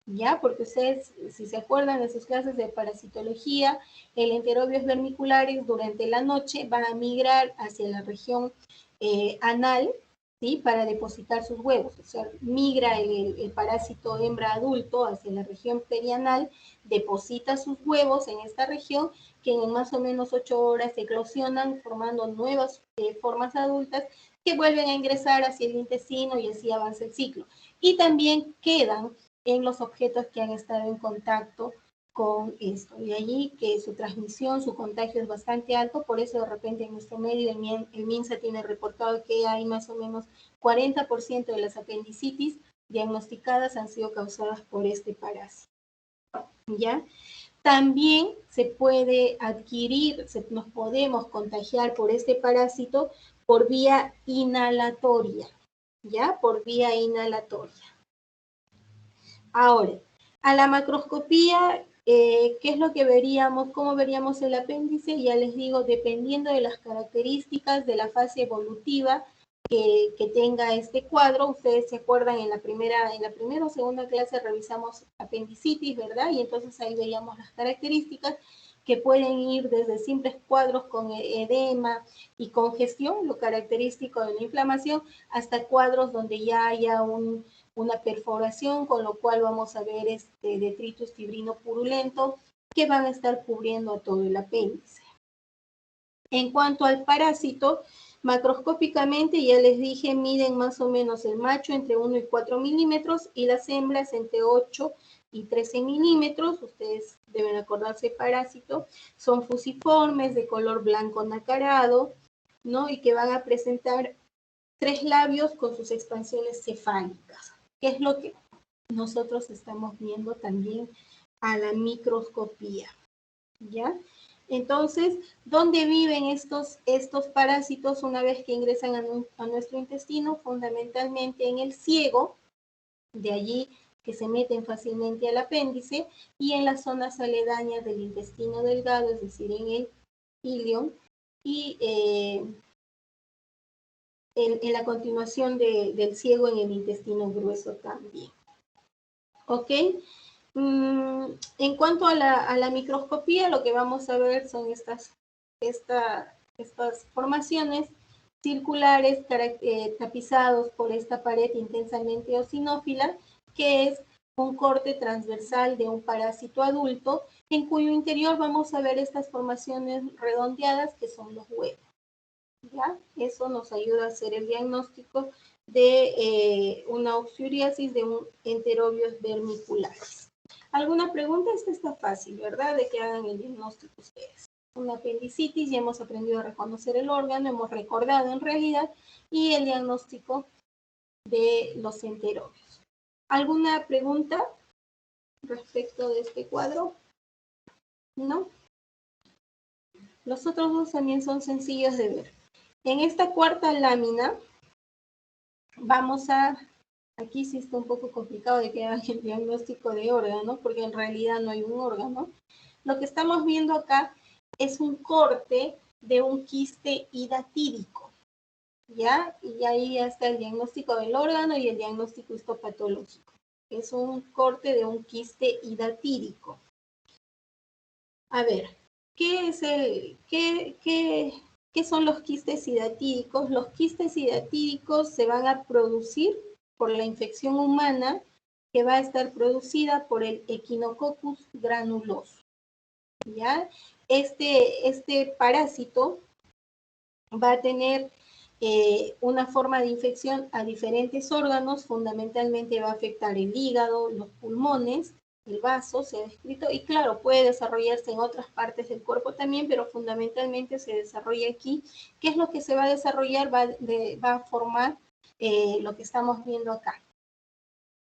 ¿Ya? Porque ustedes, si se acuerdan de sus clases de parasitología, el enterobios vermiculares durante la noche van a migrar hacia la región anal, ¿sí? Para depositar sus huevos. O sea, migra el parásito hembra adulto hacia la región perianal, deposita sus huevos en esta región, que en más o menos 8 horas eclosionan formando nuevas formas adultas que vuelven a ingresar hacia el intestino y así avanza el ciclo. Y también quedan en los objetos que han estado en contacto con esto. De allí que su transmisión, su contagio es bastante alto, por eso de repente en nuestro medio el MINSA tiene reportado que hay más o menos 40% de las apendicitis diagnosticadas han sido causadas por este parásito. ¿Ya? También se puede adquirir, nos podemos contagiar por este parásito por vía inhalatoria, ¿ya? Por vía inhalatoria. Ahora, a la macroscopía, ¿qué es lo que veríamos? ¿Cómo veríamos el apéndice? Ya les digo, dependiendo de las características de la fase evolutiva que tenga este cuadro, ustedes se acuerdan en la primera o segunda clase revisamos apendicitis, ¿verdad? Y entonces ahí veíamos las características que pueden ir desde simples cuadros con edema y congestión, lo característico de la inflamación, hasta cuadros donde ya haya una perforación, con lo cual vamos a ver detritus fibrino purulento que van a estar cubriendo todo el apéndice. En cuanto al parásito, macroscópicamente, ya les dije, miden más o menos el macho entre 1 y 4 milímetros y las hembras entre 8 y 13 milímetros. Ustedes deben acordarse, parásito. Son fusiformes, de color blanco nacarado, ¿no? Y que van a presentar 3 labios con sus expansiones cefálicas, que es lo que nosotros estamos viendo también a la microscopía, ¿ya? Entonces, ¿dónde viven estos parásitos una vez que ingresan a nuestro intestino? Fundamentalmente en el ciego, de allí que se meten fácilmente al apéndice, y en las zonas aledañas del intestino delgado, es decir, en el ilion, y en la continuación del ciego en el intestino grueso también. ¿Ok? En cuanto a la microscopía, lo que vamos a ver son estas formaciones circulares tapizados por esta pared intensamente eosinófila, que es un corte transversal de un parásito adulto, en cuyo interior vamos a ver estas formaciones redondeadas que son los huevos. ¿Ya? Eso nos ayuda a hacer el diagnóstico de una oxuriasis de un enterobios vermiculares. ¿Alguna pregunta? Esta está fácil, ¿verdad? De que hagan el diagnóstico ustedes. Una apendicitis, ya hemos aprendido a reconocer el órgano, hemos recordado en realidad, y el diagnóstico de los enterobios. ¿Alguna pregunta respecto de este cuadro? ¿No? Los otros dos también son sencillos de ver. En esta cuarta lámina, vamos a, aquí sí está un poco complicado de que hagan el diagnóstico de órgano, porque en realidad no hay un órgano. Lo que estamos viendo acá es un corte de un quiste hidatídico, ¿ya? Y ahí ya está el diagnóstico del órgano y el diagnóstico histopatológico. Es un corte de un quiste hidatídico. A ver, ¿qué son los quistes hidatídicos? Los quistes hidatídicos se van a producir por la infección humana que va a estar producida por el Echinococcus granuloso. ¿Ya? Este parásito va a tener una forma de infección a diferentes órganos, fundamentalmente va a afectar el hígado, los pulmones, el vaso, se ha descrito, y claro, puede desarrollarse en otras partes del cuerpo también, pero fundamentalmente se desarrolla aquí. ¿Qué es lo que se va a desarrollar? Va a formar lo que estamos viendo acá.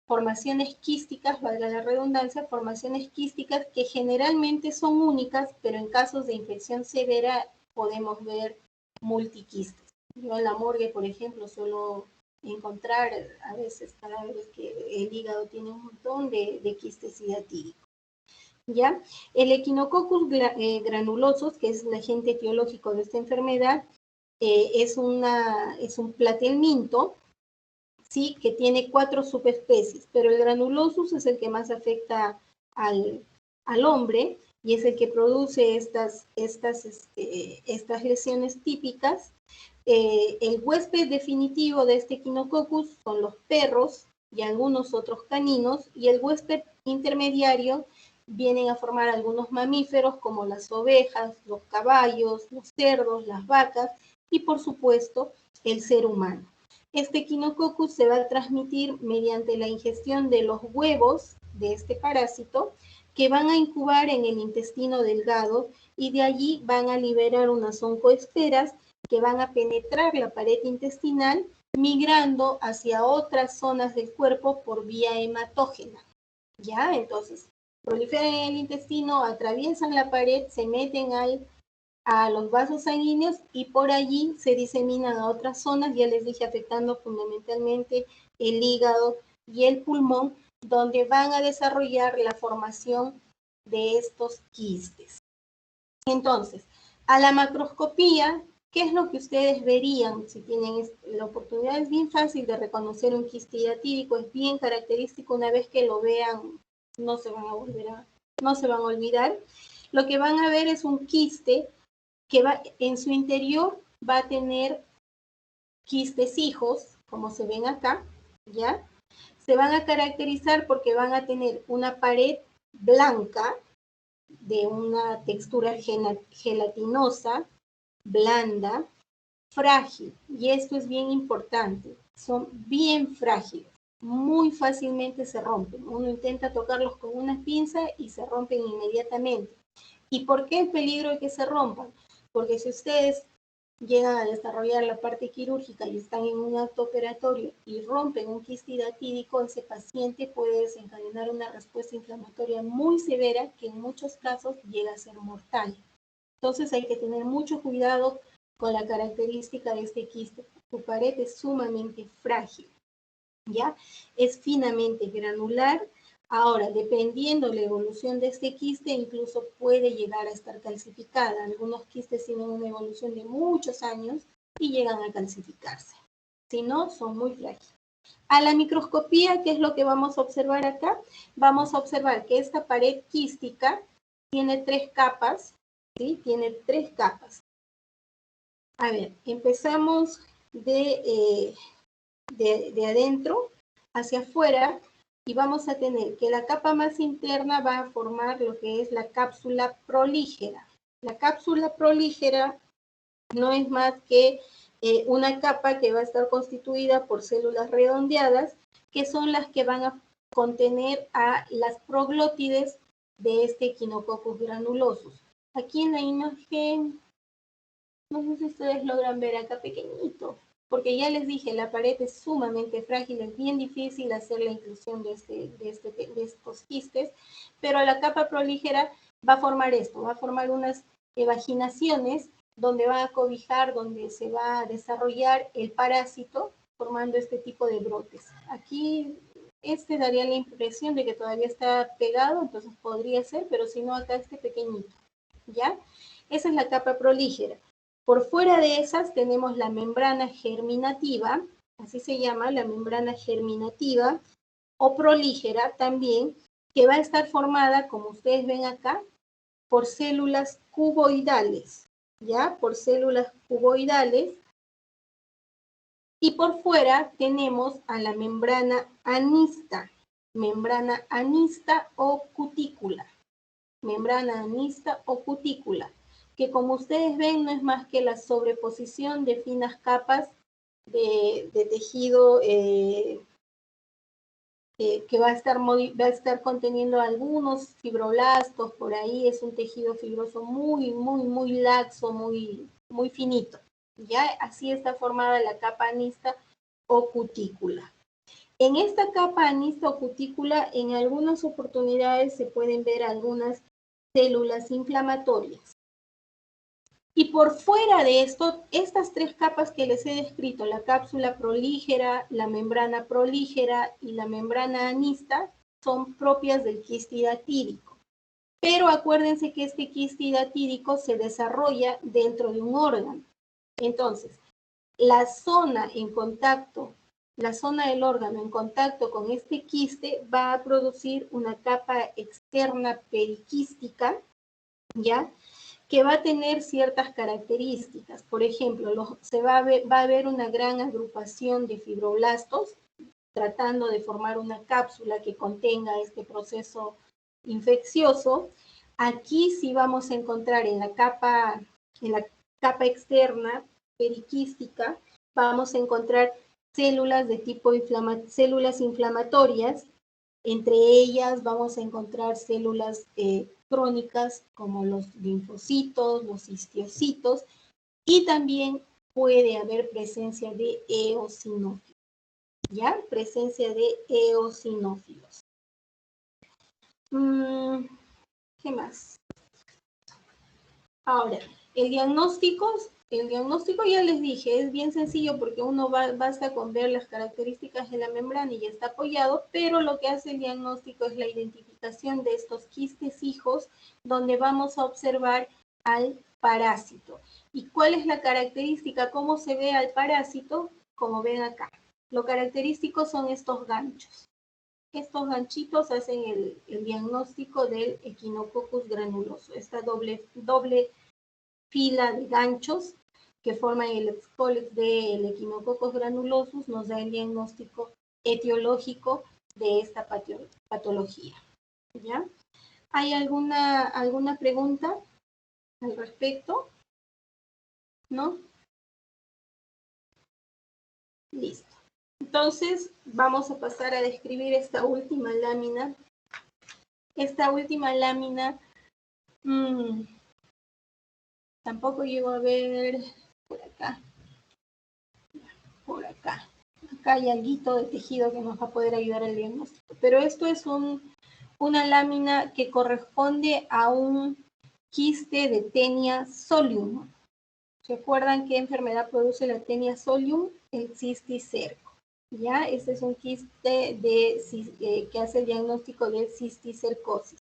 Formaciones quísticas, valga la redundancia, formaciones quísticas que generalmente son únicas, pero en casos de infección severa podemos ver multiquistes. Yo en la morgue, por ejemplo, suelo encontrar a veces cadáveres que el hígado tiene un montón de quistes hidatídicos. ¿Ya? El Echinococcus granulosus, que es el agente etiológico de esta enfermedad, es un platelminto, ¿sí? Que tiene 4 subespecies, pero el granulosus es el que más afecta al hombre y es el que produce estas lesiones típicas. El huésped definitivo de este Echinococcus son los perros y algunos otros caninos, y el huésped intermediario vienen a formar algunos mamíferos como las ovejas, los caballos, los cerdos, las vacas y por supuesto el ser humano. Este Echinococcus se va a transmitir mediante la ingestión de los huevos de este parásito que van a incubar en el intestino delgado y de allí van a liberar unas oncoesferas que van a penetrar la pared intestinal migrando hacia otras zonas del cuerpo por vía hematógena. ¿Ya? Entonces, proliferan en el intestino, atraviesan la pared, se meten a los vasos sanguíneos y por allí se diseminan a otras zonas, ya les dije, afectando fundamentalmente el hígado y el pulmón, donde van a desarrollar la formación de estos quistes. Entonces, a la macroscopía, ¿qué es lo que ustedes verían si tienen la oportunidad? Es bien fácil de reconocer un quiste hidatídico, es bien característico, una vez que lo vean, no se van a olvidar. Lo que van a ver es un quiste que en su interior va a tener quistes hijos, como se ven acá, ¿ya? Se van a caracterizar porque van a tener una pared blanca de una textura gelatinosa, blanda, frágil, y esto es bien importante, son bien frágiles, muy fácilmente se rompen. Uno intenta tocarlos con una pinza y se rompen inmediatamente. ¿Y por qué el peligro de que se rompan? Porque si ustedes llegan a desarrollar la parte quirúrgica y están en un acto operatorio y rompen un quiste hidatídico, ese paciente puede desencadenar una respuesta inflamatoria muy severa que en muchos casos llega a ser mortal. Entonces hay que tener mucho cuidado con la característica de este quiste. Su pared es sumamente frágil, ¿ya? Es finamente granular. Ahora, dependiendo de la evolución de este quiste, incluso puede llegar a estar calcificada. Algunos quistes tienen una evolución de muchos años y llegan a calcificarse. Si no, son muy frágiles. A la microscopía, ¿qué es lo que vamos a observar acá? Vamos a observar que esta pared quística tiene 3 capas, ¿sí? Tiene 3 capas. A ver, empezamos de adentro hacia afuera y vamos a tener que la capa más interna va a formar lo que es la cápsula prolígera. La cápsula prolígera no es más que una capa que va a estar constituida por células redondeadas, que son las que van a contener a las proglótides de este Echinococcus granulosus. Aquí en la imagen, no sé si ustedes logran ver acá pequeñito, porque ya les dije, la pared es sumamente frágil, es bien difícil hacer la inclusión de estos quistes, pero la capa prolígera va a formar esto, va a formar unas evaginaciones donde va a cobijar, donde se va a desarrollar el parásito, formando este tipo de brotes. Aquí daría la impresión de que todavía está pegado, entonces podría ser, pero si no, acá pequeñito, ¿ya? Esa es la capa prolígera. Por fuera de esas tenemos la membrana germinativa, así se llama, la membrana germinativa, o prolígera también, que va a estar formada, como ustedes ven acá, por células cuboidales, ¿ya? Por células cuboidales. Y por fuera tenemos a la membrana anista o cutícula. Membrana anista o cutícula, que como ustedes ven no es más que la sobreposición de finas capas de tejido que va a estar conteniendo algunos fibroblastos por ahí. Es un tejido fibroso muy laxo, muy finito. ¿Ya? Así está formada la capa anista o cutícula. En esta capa anista o cutícula, en algunas oportunidades se pueden ver algunas células inflamatorias. Y por fuera de esto, estas tres capas que les he descrito, la cápsula prolígera, la membrana prolígera y la membrana anista, son propias del quiste hidatídico. Pero acuérdense que este quiste hidatídico se desarrolla dentro de un órgano. Entonces, la zona del órgano en contacto con este quiste va a producir una capa externa periquística, ¿ya? Que va a tener ciertas características. Por ejemplo, va a haber una gran agrupación de fibroblastos tratando de formar una cápsula que contenga este proceso infeccioso. Aquí sí vamos a encontrar en la capa externa periquística, vamos a encontrar células de tipo células inflamatorias. Entre ellas vamos a encontrar células crónicas como los linfocitos, los histiocitos, y también puede haber presencia de eosinófilos. ¿Ya? Presencia de eosinófilos. ¿Qué más? Ahora, el diagnóstico ya les dije, es bien sencillo porque basta con ver las características de la membrana y ya está apoyado, pero lo que hace el diagnóstico es la identificación de estos quistes hijos, donde vamos a observar al parásito. ¿Y cuál es la característica? ¿Cómo se ve al parásito? Como ven acá. Lo característico son estos ganchos. Estos ganchitos hacen el diagnóstico del Echinococcus granuloso. Esta doble fila de ganchos que forman el excólex del Echinococcus granulosus nos da el diagnóstico etiológico de esta patología. ¿Ya? ¿Hay alguna pregunta al respecto? ¿No? Listo. Entonces, vamos a pasar a describir esta última lámina. Esta última lámina, tampoco llego a ver por acá. Por acá. Acá hay algo de tejido que nos va a poder ayudar al diagnóstico. Pero esto es una lámina que corresponde a un quiste de Taenia solium. ¿Recuerdan qué enfermedad produce la Taenia solium? El cisticerco. ¿Ya? Este es un quiste que hace el diagnóstico de cisticercosis.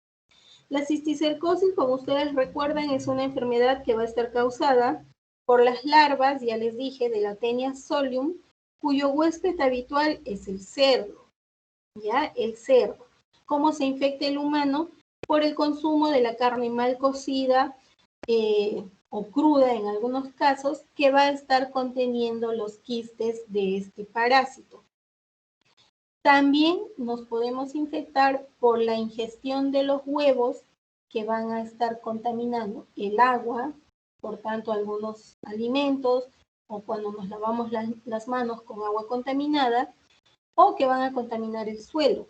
La cisticercosis, como ustedes recuerdan, es una enfermedad que va a estar causada por las larvas, ya les dije, de la Taenia solium, cuyo huésped habitual es el cerdo. ¿Ya? El cerdo. ¿Cómo se infecta el humano? Por el consumo de la carne mal cocida, o cruda en algunos casos, que va a estar conteniendo los quistes de este parásito. También nos podemos infectar por la ingestión de los huevos que van a estar contaminando el agua, por tanto algunos alimentos, o cuando nos lavamos las manos con agua contaminada, o que van a contaminar el suelo.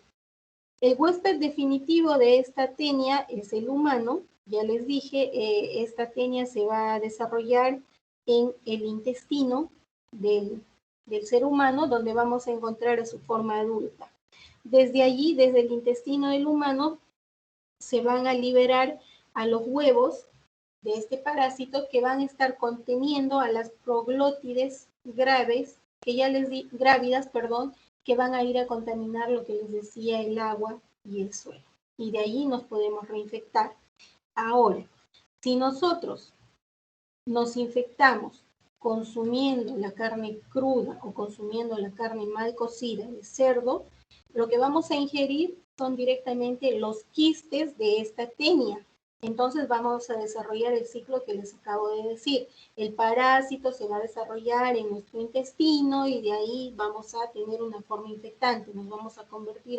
El huésped definitivo de esta tenia es el humano. Ya les dije, esta tenia se va a desarrollar en el intestino del ser humano, donde vamos a encontrar su forma adulta. Desde allí, desde el intestino del humano, se van a liberar a los huevos de este parásito que van a estar conteniendo a las proglótides grávidas, que van a ir a contaminar lo que les decía, el agua y el suelo. Y de allí nos podemos reinfectar. Ahora, si nosotros nos infectamos consumiendo la carne cruda o consumiendo la carne mal cocida de cerdo, lo que vamos a ingerir son directamente los quistes de esta tenia. Entonces vamos a desarrollar el ciclo que les acabo de decir. El parásito se va a desarrollar en nuestro intestino y de ahí vamos a tener una forma infectante. Nos vamos a convertir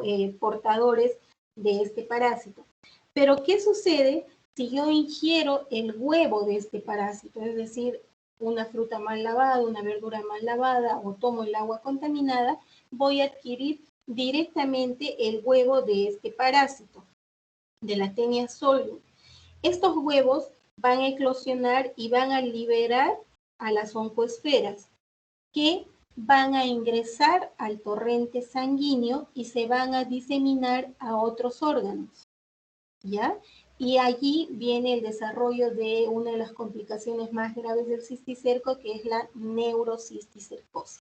en portadores de este parásito. Pero, ¿qué sucede si yo ingiero el huevo de este parásito? Es decir, una fruta mal lavada, una verdura mal lavada o tomo el agua contaminada, voy a adquirir directamente el huevo de este parásito, de la Taenia solium. Estos huevos van a eclosionar y van a liberar a las oncoesferas, que van a ingresar al torrente sanguíneo y se van a diseminar a otros órganos, ¿ya? Y allí viene el desarrollo de una de las complicaciones más graves del cisticerco, que es la neurocisticercosis.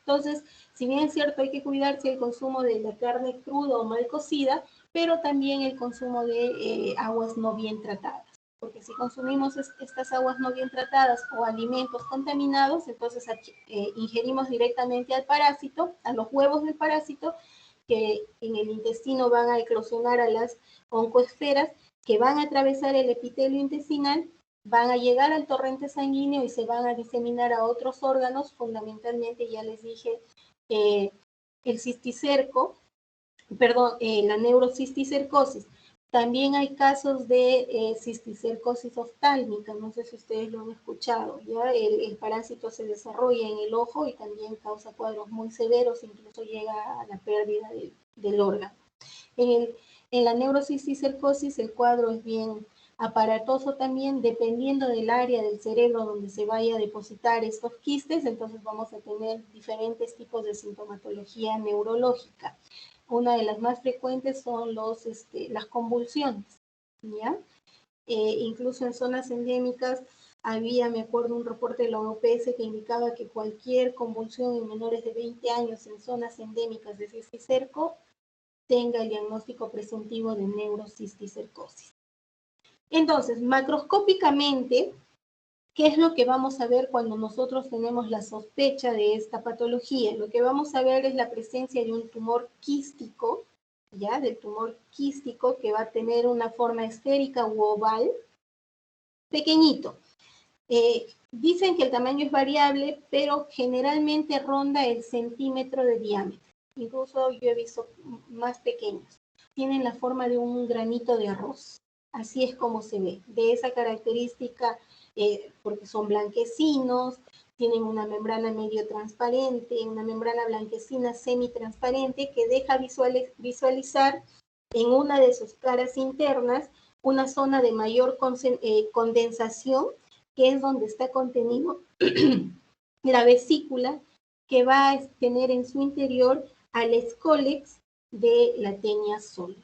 Entonces, si bien es cierto, hay que cuidarse del consumo de la carne cruda o mal cocida, pero también el consumo de aguas no bien tratadas. Porque si consumimos estas aguas no bien tratadas o alimentos contaminados, entonces ingerimos directamente al parásito, a los huevos del parásito, que en el intestino van a eclosionar a las oncoesferas, que van a atravesar el epitelio intestinal, van a llegar al torrente sanguíneo y se van a diseminar a otros órganos, fundamentalmente, ya les dije, el cisticerco, perdón, la neurocisticercosis. También hay casos de cisticercosis oftálmica, no sé si ustedes lo han escuchado, ¿ya? El parásito se desarrolla en el ojo y también causa cuadros muy severos, incluso llega a la pérdida del órgano. En la neurocisticercosis el cuadro es bien aparatoso también, dependiendo del área del cerebro donde se vaya a depositar estos quistes, entonces vamos a tener diferentes tipos de sintomatología neurológica. Una de las más frecuentes son las convulsiones, ¿ya? Incluso en zonas endémicas había, me acuerdo, un reporte de la OPS que indicaba que cualquier convulsión en menores de 20 años en zonas endémicas de cisticerco tenga el diagnóstico presuntivo de neurocisticercosis. Entonces, macroscópicamente, ¿qué es lo que vamos a ver cuando nosotros tenemos la sospecha de esta patología? Lo que vamos a ver es la presencia de un tumor quístico, ¿ya? Del tumor quístico que va a tener una forma esférica u oval, pequeñito. Dicen que el tamaño es variable, pero generalmente ronda el centímetro de diámetro. Incluso yo he visto más pequeños. Tienen la forma de un granito de arroz. Así es como se ve. De esa característica, porque son blanquecinos, tienen una membrana medio transparente, una membrana blanquecina semitransparente que deja visualizar en una de sus caras internas una zona de mayor condensación, que es donde está contenido la vesícula, que va a tener en su interior al escólex de la Taenia solium.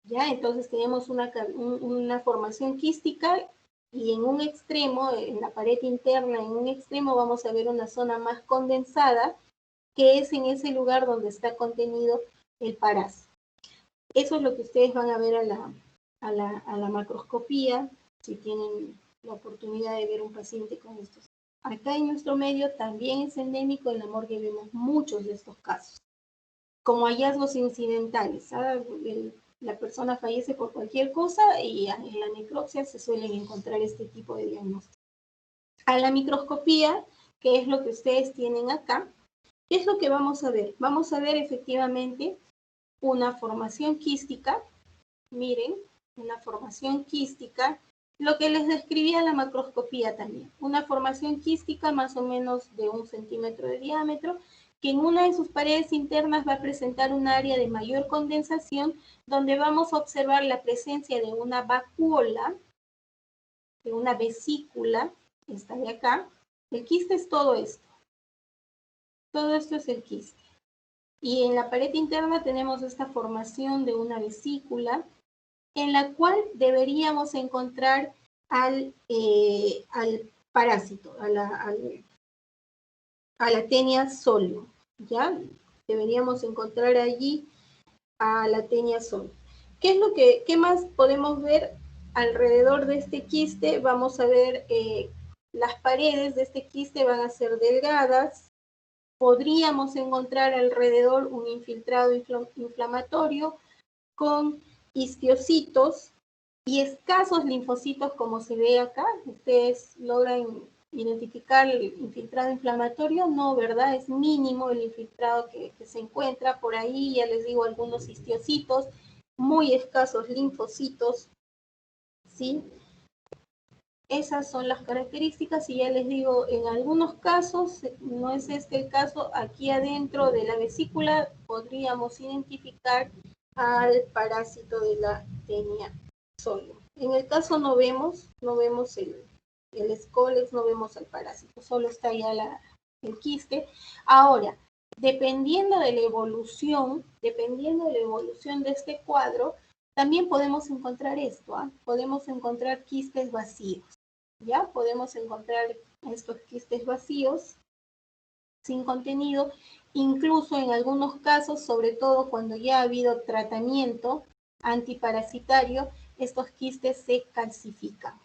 ¿Ya? Entonces tenemos una formación quística y en un extremo, en la pared interna, en un extremo vamos a ver una zona más condensada, que es en ese lugar donde está contenido el parásito. Eso es lo que ustedes van a ver a la macroscopía, si tienen la oportunidad de ver un paciente con estos. Acá en nuestro medio también es endémico, en la morgue vemos muchos de estos casos, como hallazgos incidentales. ¿Sabes? La persona fallece por cualquier cosa y en la necropsia se suelen encontrar este tipo de diagnósticos. A la microscopía, que es lo que ustedes tienen acá, ¿qué es lo que vamos a ver? Vamos a ver efectivamente una formación quística. Miren, una formación quística, lo que les describía la macroscopía también. Una formación quística más o menos de 1 centímetro de diámetro, que en una de sus paredes internas va a presentar un área de mayor condensación, donde vamos a observar la presencia de una vacuola, de una vesícula, esta de acá. El quiste es todo esto. Todo esto es el quiste. Y en la pared interna tenemos esta formación de una vesícula, en la cual deberíamos encontrar al parásito, a la Taenia solium, ¿ya? Deberíamos encontrar allí a la Taenia solium. ¿Qué más podemos ver alrededor de este quiste vamos a ver las paredes de este quiste van a ser delgadas. Podríamos encontrar alrededor un infiltrado inflamatorio con histiocitos y escasos linfocitos, como se ve acá. Ustedes logran identificar el infiltrado inflamatorio, no, ¿verdad? Es mínimo el infiltrado que se encuentra por ahí, ya les digo, algunos histiocitos, muy escasos linfocitos, ¿sí? Esas son las características y ya les digo, en algunos casos, no es este el caso, aquí adentro de la vesícula podríamos identificar al parásito de la tenia solo. En el caso no vemos el escolex, no vemos al parásito, solo está ya el quiste. Ahora, dependiendo de la evolución de este cuadro, también podemos encontrar esto, podemos encontrar quistes vacíos. ¿Ya? Podemos encontrar estos quistes vacíos sin contenido, incluso en algunos casos, sobre todo cuando ya ha habido tratamiento antiparasitario, estos quistes se calcifican,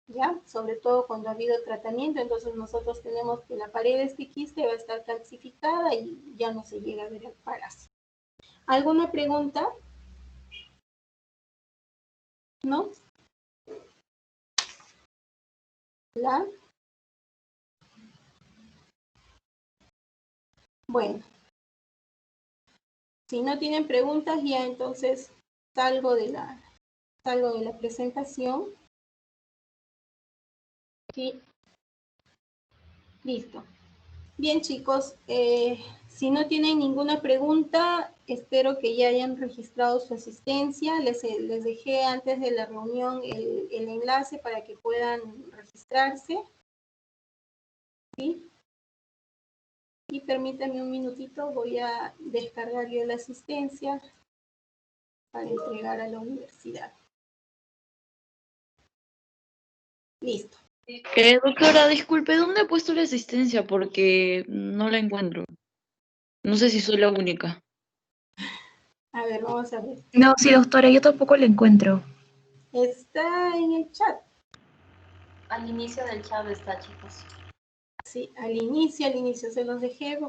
¿ya? Sobre todo cuando ha habido tratamiento, entonces nosotros tenemos que la pared de este quiste va a estar calcificada y ya no se llega a ver el parásito. ¿Alguna pregunta? ¿No? ¿La? Bueno, si no tienen preguntas, ya entonces salgo de la presentación. Sí. Listo. Bien, chicos, si no tienen ninguna pregunta, espero que ya hayan registrado su asistencia. Les dejé antes de la reunión el enlace para que puedan registrarse. ¿Sí? Y permítanme un minutito, voy a descargar yo la asistencia para entregar a la universidad. Listo. Doctora, disculpe, ¿dónde ha puesto la asistencia? Porque no la encuentro. No sé si soy la única. A ver, vamos a ver. No, sí, doctora, yo tampoco la encuentro. Está en el chat. Al inicio del chat está, chicos. Sí, al inicio se los dejé.